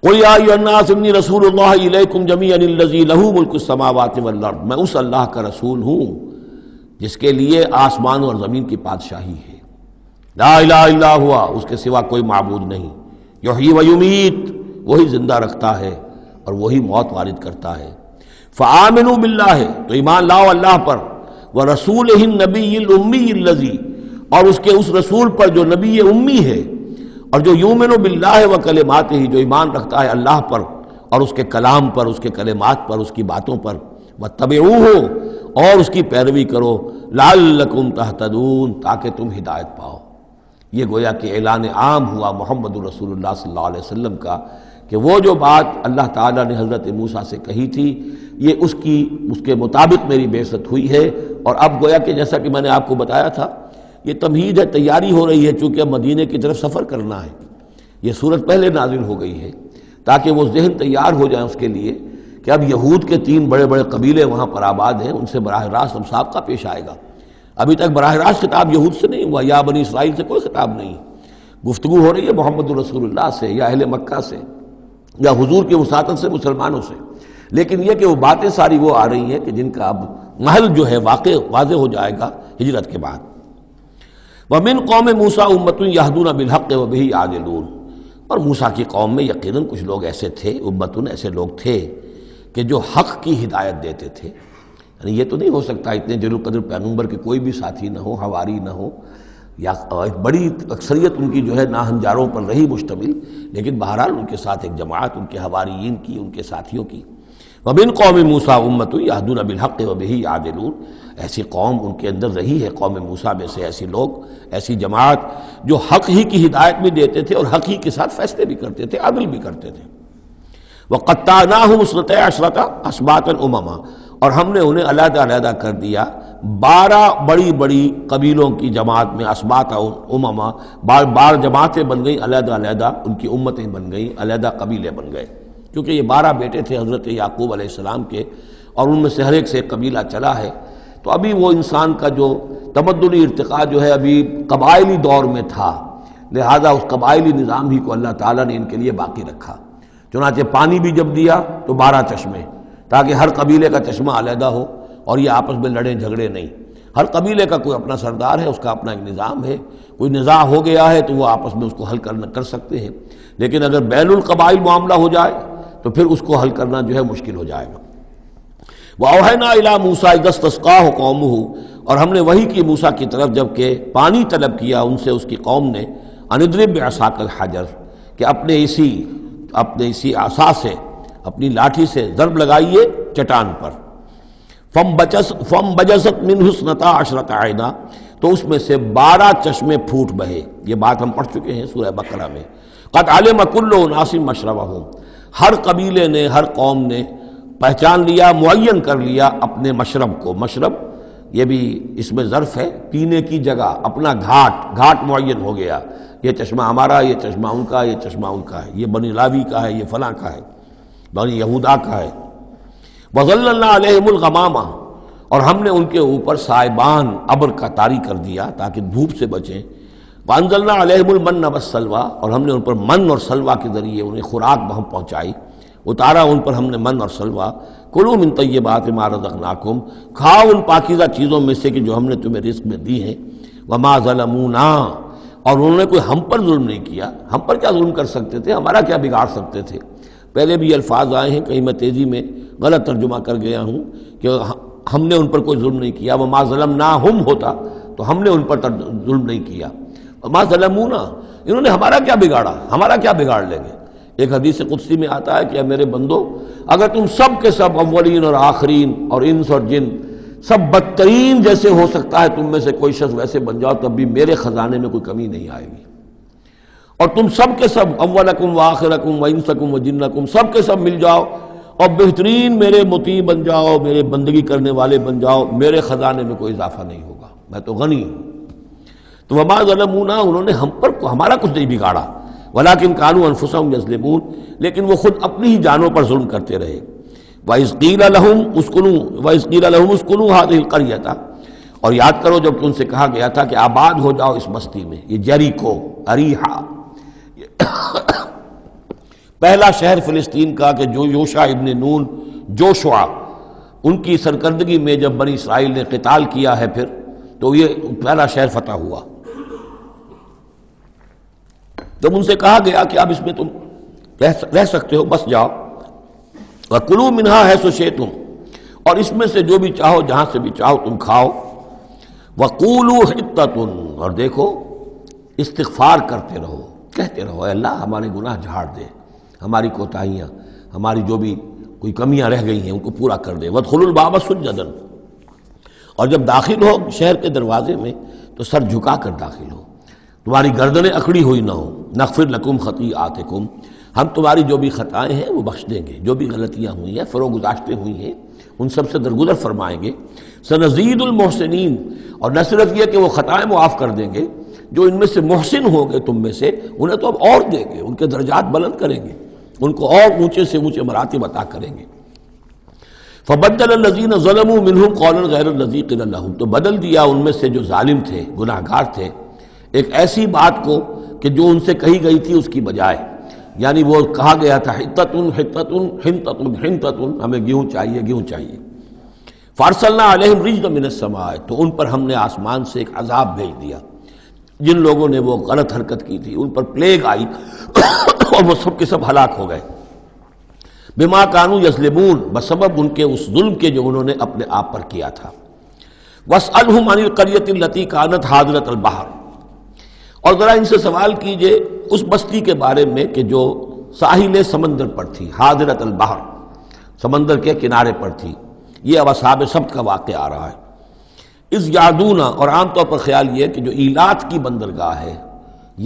قل یا ایھا الناس انی رسول اللہ الیکم جمیعا الذی لہ ملک السماوات والارض، میں اس اللہ کا رسول ہوں جس کے لیے آسمان اور زمین کی بادشاہی ہے۔ لا الہ الا ہوا، اس کے سوا کوئی معبود نہیں۔ یحیی و یمیت، وہی زندہ رکھتا ہے اور وہی موت وارد کرتا ہے۔ فآمنوا باللہ، تو ایمان لاؤ اللہ پر، ورسولہ النبی الامی الذی، اور اس کے اس رسول پر جو نبی امی ہے، اور جو یؤمن باللہ وکلماتہ، جو ایمان رکھتا ہے اللہ پر اور اس کے کلام پر، اس کے کلمات پر، اس کی باتوں پر، واتبعوہ، اور اس کی پیروی کرو، لعلکم تہتدون، تاکہ تم ہدایت پاؤ۔ یہ گویا کہ اعلان عام ہوا محمد رسول اللہ صلی اللہ علیہ وسلم کا کہ وہ جو بات اللہ تعالیٰ نے حضرت موسیٰ سے کہی تھی، یہ اس کے مطابق میری بعثت ہوئی ہے۔ اور اب گویا کہ جیسا کہ میں نے آپ کو بتایا تھا، یہ تمہید ہے، تیاری ہو رہی ہے، چونکہ اب مدینے کی طرف سفر کرنا ہے۔ یہ صورت پہلے نازل ہو گئی ہے تاکہ وہ ذہن تیار ہو جائے اس کے لیے کہ اب یہود کے 3 بڑے بڑے قبیلے وہاں پر آباد ہیں، ان سے براہ راست اب سابقہ پیش آئے گا۔ ابھی تک براہ راست خطاب یہود سے نہیں ہوا، یا بنی اسرائیل سے کوئی خطاب نہیں، گفتگو ہو رہی ہے محمد رسول اللہ سے یا اہل مکہ سے یا حضور کی وساطت سے مسلمانوں سے۔ لیکن یہ کہ وہ باتیں ساری وہ آ رہی ہیں کہ جن کا اب محل جو ہے واضح ہو جائے گا ہجرت کے بعد۔ وَمِن قوم موسیٰ أُمَّةٌ يَهْدُونَ بِالْحَقِّ وَبِهِ يَعْدِلُونَ، اور موسیٰ کی قوم میں یقیناً کچھ لوگ ایسے تھے، امتن ایسے لوگ تھے کہ جو حق کی ہدایت دیتے تھے۔ یعنی یہ تو نہیں ہو سکتا اتنے جلیل القدر پیغمبر کے کوئی بھی ساتھی نہ ہو، حواری نہ ہو، یا بڑی اکثریت ان کی جو ہے ناہنجاروں پر رہی مشتمل، لیکن بہرحال ان کے ساتھ ایک جماعت ان کے حواریین کی، ان کے ساتھیوں کی۔ وَمِن قوم موسیٰ أُمَّةٌ يَهْدُونَ بِالْحَقِّ وَبِهِ يَعْدِلُونَ، ایسی قوم ان کے اندر رہی ہے، قوم موسیٰ میں سے ایسی لوگ، ایسی جماعت جو حق ہی کی ہدایت بھی دیتے تھے اور حق ہی کے ساتھ فیصلے بھی کرتے تھے، عدل بھی کرتے تھے۔ وَقَطَّعْنَاهُمْ اثْنَتَيْ عَشْرَةَ أَسْبَاطًا أُمَمًا، اور ہم نے انہیں علیحدہ علیحدہ کر دیا 12 بڑی بڑی قبیلوں کی جماعت میں، اسباط امما، بار جماعتیں بن گئیں، علیحدہ علیحدہ ان کی امتیں بن گئیں، علیحدہ قبیلے بن گئے، کیونکہ یہ 12 بیٹے تھے حضرت یعقوب علیہ السلام کے، اور ان میں سے ہر ایک سے ایک قبیلہ چلا ہے۔ تو ابھی وہ انسان کا جو تمدنی ارتقاء جو ہے ابھی قبائلی دور میں تھا، لہذا اس قبائلی نظام ہی کو اللہ تعالیٰ نے ان کے لیے باقی رکھا۔ چنانچہ پانی بھی جب دیا تو 12 چشمے، تاکہ ہر قبیلے کا چشمہ علیحدہ ہو اور یہ آپس میں لڑیں جھگڑے نہیں۔ ہر قبیلے کا کوئی اپنا سردار ہے، اس کا اپنا ایک نظام ہے، کوئی نزاع ہو گیا ہے تو وہ آپس میں اس کو حل کر سکتے ہیں، لیکن اگر بین القبائل معاملہ ہو جائے تو پھر اس کو حل کرنا جو ہے مشکل ہو جائے گا۔ وَأَوْحَيْنَا إِلَىٰ مُوسَىٰ إِذِ اسْتَسْقَاهُ قَوْمُهُ، اور ہم نے وحی کی موسیٰ کی طرف جب کہ پانی طلب کیا ان سے اس کی قوم نے، أَنِ اضْرِب بِعَصَاكَ الْحَجَرَ، کہ اپنے اسی عصا سے، اپنی لاٹھی سے ضرب لگائیے چٹان پر۔ فَانْبَجَسَتْ مِنْهُ اثْنَتَا عَشْرَةَ عَيْنًا، تو اس میں سے 12 چشمے پھوٹ بہے۔ یہ بات ہم پڑھ چکے ہیں سورہ بقرہ میں۔ قَدْ عَلِمَ كُلُّ أُنَاسٍ مَشْرَبَهُمْ، ہر قبیلے نے، ہر قوم نے پہچان لیا، معین کر لیا اپنے مشرب کو۔ مشرب یہ بھی اس میں ظرف ہے، پینے کی جگہ، اپنا گھاٹ معین ہو گیا، یہ چشمہ ہمارا، یہ چشمہ ان کا، یہ چشمہ ان کا ہے، یہ بنی لاوی کا ہے، یہ فلاں کا ہے، بنی یہودا کا ہے۔ وَظَلَّلْنَا عَلَيْهِمُ الْغَمَامَ، اور ہم نے ان کے اوپر سائبان ابر کا طاری کر دیا تاکہ دھوپ سے بچیں. وانزلنا علیہم المن والسلویٰ، اور ہم نے ان پر من اور سلویٰ کے ذریعے انہیں خوراک بہم پہنچائی، اتارا ان پر ہم نے من اور سلویٰ. کلوا من طیبات ما رزقناکم، کھاؤ ان پاکیزہ چیزوں میں سے کہ جو ہم نے تمہیں رزق میں دی ہیں. وما ظلمونا، اور انہوں نے کوئی ہم پر ظلم نہیں کیا. ہم پر کیا ظلم کر سکتے تھے، ہمارا کیا بگاڑ سکتے تھے. پہلے بھی یہ الفاظ آئے ہیں، کہیں میں تیزی میں غلط ترجمہ کر گیا ہوں کہ ہم نے ان پر کوئی ظلم نہیں کیا. وما ظلمناہم ہوتا تو ہم نے ان پر ظلم نہیں کیا. وما ظلمونا، انہوں نے ہمارا کیا بگاڑا، ہمارا کیا بگاڑ لیں گے. ایک حدیث قدسی میں آتا ہے کہ اے میرے بندو، اگر تم سب کے سب اولین اور آخرین اور انس اور جن سب بدترین جیسے ہو سکتا ہے تم میں سے کوئی شخص ویسے بن جاؤ تب بھی میرے خزانے میں کوئی کمی نہیں آئے گی. اور تم سب کے سب اولکم و آخرکم و انسکم و جنکم سب کے سب مل جاؤ اور بہترین میرے مطیع بن جاؤ، میرے بندگی کرنے والے بن جاؤ، میرے خزانے میں کوئی اضافہ نہیں ہوگا، میں تو غنی ہوں. تو وما ظلمونا، انہوں نے ہم پر ہمارا کچھ نہیں بگاڑا. ولکن کانوا انفسہم یظلمون، لیکن وہ خود اپنی ہی جانوں پر ظلم کرتے رہے. وَإِذْ قِيلَ لَهُمُ اسْكُنُوا هَٰذِهِ الْقَرْيَةَ، اور یاد کرو جب ان سے کہا گیا تھا کہ آباد ہو جاؤ اس بستی میں. یہ جیریکو، اریحا، پہلا شہر فلسطین کا کہ جو یوشع ابن نون جوشع ان کی سرکردگی میں جب بنی اسرائیل نے قتال کیا ہے پھر تو یہ پہلا شہر فتح ہوا. جب ان سے کہا گیا کہ اب اس میں تم رہ سکتے ہو، بس جاؤ. وَكُلُوا مِنْهَا حَيْثُ شِئْتُمْ، اور اس میں سے جو بھی چاہو جہاں سے بھی چاہو تم کھاؤ. وَقُولُوا حِطَّةٌ، اور دیکھو استغفار کرتے رہو، کہتے رہو اے اللہ ہمارے گناہ جھاڑ دے، ہماری کوتاہیاں، ہماری جو بھی کوئی کمیاں رہ گئی ہیں ان کو پورا کر دے. وَادْخُلُوا الْبَابَ سُجَّدًا، اور جب داخل ہو شہر کے دروازے میں تو سر جھکا کر داخل ہو، تمہاری گردنیں اکڑی ہوئی نہ ہو. نغفر لکم خطیئاتکم، ہم تمہاری جو بھی خطائیں ہیں وہ بخش دیں گے، جو بھی غلطیاں ہوئی ہیں فروغ گزاشتیں ہوئی ہیں ان سب سے درگزر فرمائیں گے. سنزید المحسنین، اور نہ صرف یہ کہ وہ خطائیں معاف کر دیں گے، جو ان میں سے محسن ہوں گے تم میں سے انہیں تو اب اور دیں گے، ان کے درجات بلند کریں گے، ان کو اور اونچے سے اونچے مراتب عطا کریں گے. فبدل الذین ظلموا منہم قولا غیر الذی قیل لہم، تو بدل دیا ان میں سے جو ظالم تھے، گناہ گار تھے، ایک ایسی بات کو کہ جو ان سے کہی گئی تھی اس کی بجائے. یعنی وہ کہا گیا تھا حطۃ حطۃ حنطۃ حنطۃ، ہمیں گیہوں چاہیے گیہوں چاہیے. فارسلنا علیہم رجزا من السماء، تو ان پر ہم نے آسمان سے ایک عذاب بھیج دیا. جن لوگوں نے وہ غلط حرکت کی تھی ان پر پلیگ آئی اور وہ سب کے سب ہلاک ہو گئے. بما کانوا یظلمون، بسبب ان کے اس ظلم کے جو انہوں نے اپنے آپ پر کیا تھا. واسألہم عن القریۃ التی کانت حاضرۃ البحر، اور ذرا ان سے سوال کیجئے اس بستی کے بارے میں کہ جو ساحل سمندر پر تھی، حاضرۃ البحر، سمندر کے کنارے پر تھی. یہ اب اصحاب سبت کا واقعہ آ رہا ہے. اس یادونا، اور عام طور پر خیال یہ کہ جو ایلات کی بندرگاہ ہے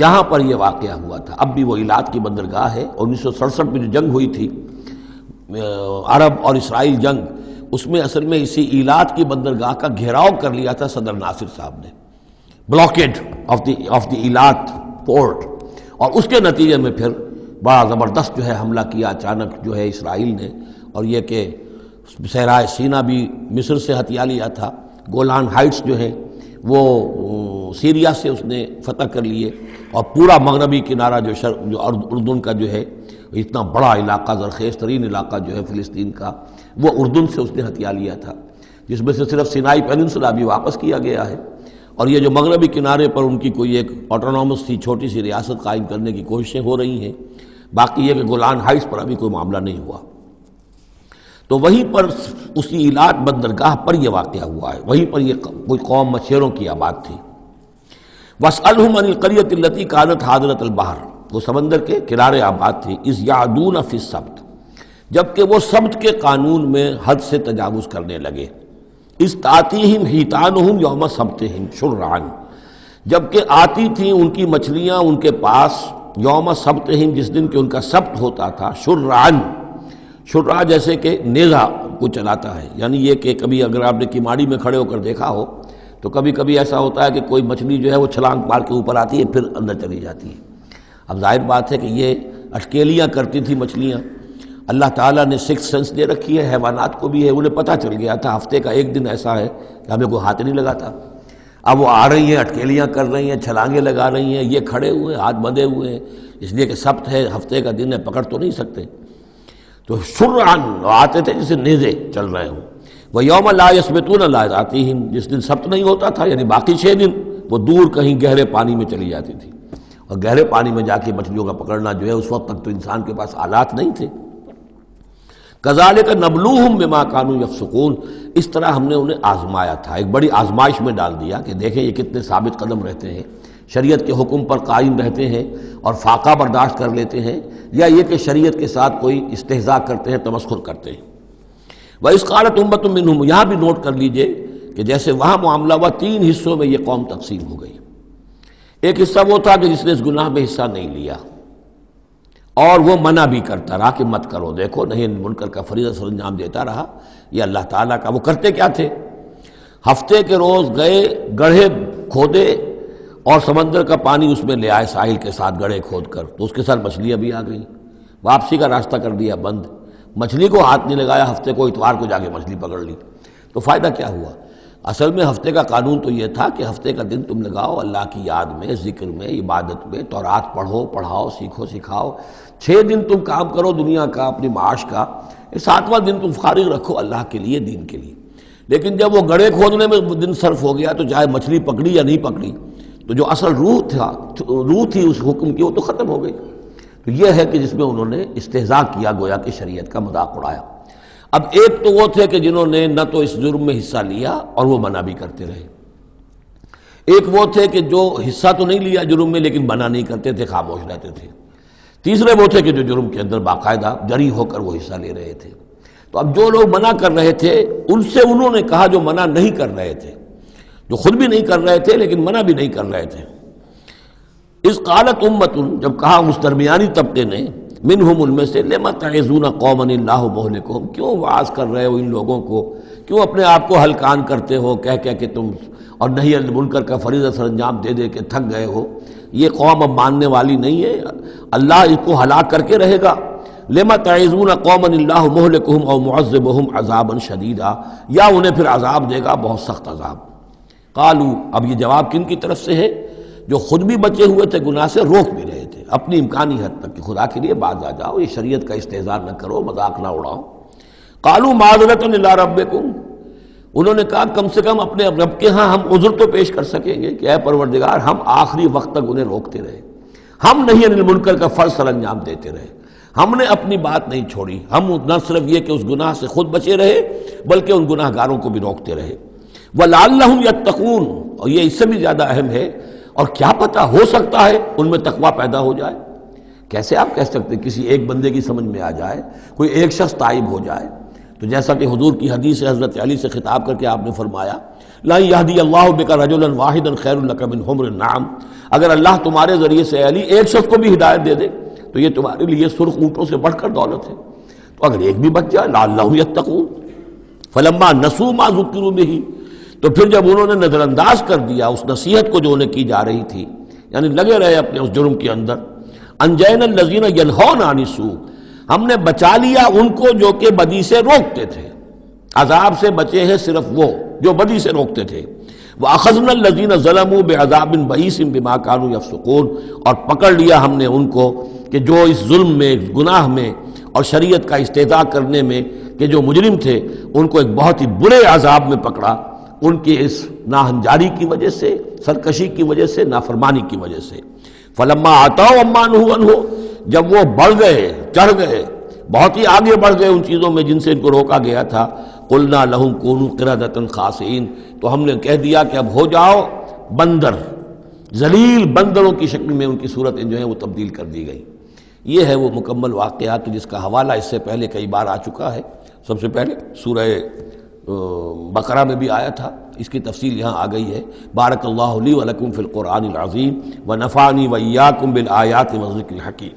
یہاں پر یہ واقعہ ہوا تھا. اب بھی وہ ایلات کی بندرگاہ ہے. 1967 میں جو جنگ ہوئی تھی عرب اور اسرائیل جنگ، اس میں اصل میں اسی ایلات کی بندرگاہ کا گھیراؤ کر لیا تھا صدر ناصر صاحب نے، بلاکیڈ آف دی ایلات پورٹ، اور اس کے نتیجے میں پھر بڑا زبردست جو ہے حملہ کیا اچانک جو ہے اسرائیل نے. اور یہ کہ صحرائے سینا بھی مصر سے ہتھیا لیا تھا، گولان ہائٹس جو ہے وہ سیریا سے اس نے فتح کر لیے، اور پورا مغربی کنارہ جو اردن کا جو ہے اتنا بڑا علاقہ، زرخیز ترین علاقہ جو ہے فلسطین کا، وہ اردن سے اس نے ہتھیا لیا تھا، جس میں سے صرف سینائی پیننسولا بھی واپس کیا گیا ہے. اور یہ جو مغربی کنارے پر ان کی کوئی ایک آٹونومس سی چھوٹی سی ریاست قائم کرنے کی کوششیں ہو رہی ہیں. باقی یہ کہ گولان ہائٹس پر ابھی کوئی معاملہ نہیں ہوا. تو وہیں پر اسی ایلات بندرگاہ پر یہ واقعہ ہوا ہے، وہیں پر یہ کوئی قوم مچھیروں کی آباد تھی. واسألہم عن القریۃ التی کانت حاضرۃ البحر، وہ سمندر کے کنارے آباد تھی. اذ یعدون فی السبت، جبکہ وہ سبت کے قانون میں حد سے تجاوز کرنے لگے. اذ تأتیہم حیتانہم یوم سبتہم شرعا، جبکہ آتی تھیں ان کی مچھلیاں ان کے پاس یوم سبتہم، جس دن کہ ان کا سبت ہوتا تھا. شرعا، شرع جیسے کہ نیزہ کو چلاتا ہے، یعنی یہ کہ کبھی اگر آپ نے کماڑی میں کھڑے ہو کر دیکھا ہو تو کبھی کبھی ایسا ہوتا ہے کہ کوئی مچھلی جو ہے وہ چھلانگ مار کے اوپر آتی ہے پھر اندر چلی جاتی ہے. اب ظاہر بات ہے کہ یہ اٹکیلیاں کرتی تھی مچھلیاں. اللہ تعالیٰ نے سکس سینس دے رکھی ہے، حیوانات کو بھی ہے، انہیں پتہ چل گیا تھا ہفتے کا ایک دن ایسا ہے کہ ہمیں کوئی ہاتھ نہیں لگاتا. اب وہ آ رہی ہیں، اٹکیلیاں کر رہی ہیں، چھلانگیں لگا رہی ہیں، یہ کھڑے ہوئے ہاتھ بندھے ہوئے ہیں، اس لیے کہ سبت ہے، ہفتے کا دن ہے، پکڑ تو نہیں سکتے. تو شرعاً آتے تھے جسے نیزے چل رہے ہوں. وہ یوم لا یثبتون لا یاتیہم، جس دن سبت نہیں ہوتا تھا یعنی باقی 6 دن وہ دور کہیں گہرے پانی میں چلی جاتی تھی، اور گہرے پانی میں جا کے مچھلیوں کا پکڑنا جو ہے اس وقت تک تو انسان کے پاس آلات نہیں تھے. کذالک نبلوہم بما کانوا یفسقون، اس طرح ہم نے انہیں آزمایا تھا، ایک بڑی آزمائش میں ڈال دیا کہ دیکھیں یہ کتنے ثابت قدم رہتے ہیں، شریعت کے حکم پر قائم رہتے ہیں اور فاقہ برداشت کر لیتے ہیں، یا یہ کہ شریعت کے ساتھ کوئی استہزاء کرتے ہیں، تمسخر کرتے ہیں. وَإِذْ قَالَتْ أُمَّةٌ مِّنْهُمْ، یہاں بھی نوٹ کر لیجئے کہ جیسے وہاں معاملہ ہوا 3 حصوں میں یہ قوم تقسیم ہو گئی. ایک حصہ وہ تھا کہ جس نے اس گناہ میں حصہ نہیں لیا اور وہ منع بھی کرتا رہا کہ مت کرو، دیکھو نہیں منکر کا فریضہ سر انجام دیتا رہا. یہ اللہ تعالیٰ کا، وہ کرتے کیا تھے؟ ہفتے کے روز گئے، گڑھے کھودے اور سمندر کا پانی اس میں لے آئے ساحل کے ساتھ گڑھے کھود کر، تو اس کے ساتھ مچھلیاں بھی آ گئیں، واپسی کا راستہ کر دیا بند. مچھلی کو ہاتھ نہیں لگایا، ہفتے کو اتوار کو جا کے مچھلی پکڑ لی. تو فائدہ کیا ہوا؟ اصل میں ہفتے کا قانون تو یہ تھا کہ ہفتے کا دن تم لگاؤ اللہ کی یاد میں، ذکر میں، عبادت میں، تورات پڑھو، پڑھاؤ، سیکھو، سکھاؤ. 6 دن تم کام کرو دنیا کا، اپنی معاش کا، 7واں دن تم فارغ رکھو اللہ کے لیے، دین کے لیے. لیکن جب وہ گڑھے کھودنے میں دن صرف ہو گیا تو چاہے مچھلی پکڑی یا نہیں پکڑی، تو جو اصل روح تھی اس حکم کی وہ تو ختم ہو گئی. تو یہ ہے کہ جس میں انہوں نے استہزاء کیا، گویا کہ شریعت کا مذاق اڑایا. اب ایک تو وہ تھے کہ جنہوں نے نہ تو اس جرم میں حصہ لیا اور وہ منع بھی کرتے رہے. ایک وہ تھے کہ جو حصہ تو نہیں لیا جرم میں لیکن منع نہیں کرتے تھے، خاموش رہتے تھے. تیسرے وہ تھے کہ جو جرم کے اندر باقاعدہ جری ہو کر وہ حصہ لے رہے تھے. تو اب جو لوگ منع کر رہے تھے ان سے انہوں نے کہا جو منع نہیں کر رہے تھے، جو خود بھی نہیں کر رہے تھے لیکن منع بھی نہیں کر رہے تھے. اس قالت امت، جب کہا اس درمیانی طبقے نے، منہم، ان میں سے، لما تعظون قوما اللہ مہلکہم، کیوں وعظ کر رہے ہو ان لوگوں کو، کیوں اپنے آپ کو ہلکان کرتے ہو کہہ کہہ کہ تم اور نہی عن المنکر کا فریضہ سر انجام دے دے کے تھک گئے ہو. یہ قوم اب ماننے والی نہیں ہے، اللہ اس کو ہلاک کر کے رہے گا. لما تعظون قوما اللہ مہلکہم او معذبہم عذابا شدیدا، یا انہیں پھر عذاب دے گا بہت سخت عذاب. قالوا، اب یہ جواب کن کی طرف سے ہے؟ جو خود بھی بچے ہوئے تھے گناہ سے، روک بھی رہے تھے اپنی امکانی حد تک کہ خدا کے لیے باز آ جاؤ، یہ شریعت کا استہزاء نہ کرو، مذاق نہ اڑاؤ. قالوا معذرۃ الی ربکم، انہوں نے کہا کم سے کم اپنے رب کے ہاں ہم عذر تو پیش کر سکیں گے کہ اے پروردگار، ہم آخری وقت تک انہیں روکتے رہے، ہم نہیں عن المنکر کا فرض سر انجام دیتے رہے، ہم نے اپنی بات نہیں چھوڑی. ہم نہ صرف یہ کہ اس گناہ سے خود بچے رہے بلکہ ان گناہ گاروں کو بھی روکتے رہے. وَلَعَلَّهُمْ يَتَّقُونَ، اور یہ اس سے بھی زیادہ اہم ہے، اور کیا پتہ ہو سکتا ہے ان میں تقویٰ پیدا ہو جائے. کیسے آپ کہہ سکتے کسی ایک بندے کی سمجھ میں آ جائے، کوئی ایک شخص تائب ہو جائے؟ تو جیسا کہ حضور کی حدیث حضرت علی سے خطاب کر کے آپ نے فرمایا، لَن يَهْدِيَ اللَّهُ بِكَ رَجُلًا وَاحِدًا خَيْرٌ لَكَ مِنْ حُمْرِ النَّعَمِ، اگر اللہ تمہارے ذریعے سے علی ایک شخص کو بھی ہدایت دے دے تو یہ تمہارے لیے سرخ اونٹوں سے بڑھ کر دولت ہے. تو اگر ایک بھی بچ جائے، لَعَلَّهُمْ يَتَّقُونَ فَلَمَّا نَسُوا مَا ذُكِّرُوا بِهِ، تو پھر جب انہوں نے نظر انداز کر دیا اس نصیحت کو جو انہیں کی جا رہی تھی، یعنی لگے رہے اپنے اس جرم کے اندر، انجینا الذین ینہون عن السوء، ہم نے بچا لیا ان کو جو کہ بدی سے روکتے تھے. عذاب سے بچے ہیں صرف وہ جو بدی سے روکتے تھے. وَأَخَذْنَا الَّذِينَ ظَلَمُوا بِعَذَابٍ بَئِيسٍ بِمَا كَانُوا يَفْسُقُونَ، اور پکڑ لیا ہم نے ان کو کہ جو اس ظلم میں، گناہ میں اور شریعت کا استہزاء کرنے میں کہ جو مجرم تھے، ان کو ایک بہت ہی برے عذاب میں پکڑا، ان کی اس ناہنجاری کی وجہ سے، سرکشی کی وجہ سے، نافرمانی کی وجہ سے. فلما آتوا عما نہوا عنہ، جب وہ بڑھ گئے، چڑھ گئے، بہت ہی آگے بڑھ گئے ان چیزوں میں جن سے ان کو روکا گیا تھا، قلنا لہم کونوا قردۃ خاسئین، تو ہم نے کہہ دیا کہ اب ہو جاؤ بندر، ذلیل بندروں کی شکل میں ان کی صورتیں جو ہیں وہ تبدیل کر دی گئی. یہ ہے وہ مکمل واقعات جس کا حوالہ اس سے پہلے کئی بار آ چکا ہے. سب سے پہلے سورہ بقرہ میں بھی آیا تھا، اس کی تفصیل یہاں آ گئی ہے. بارک اللہ لی و لکم فی القرآن العظیم و نفعنی و ایاکم بالآیات والذکر الحکیم.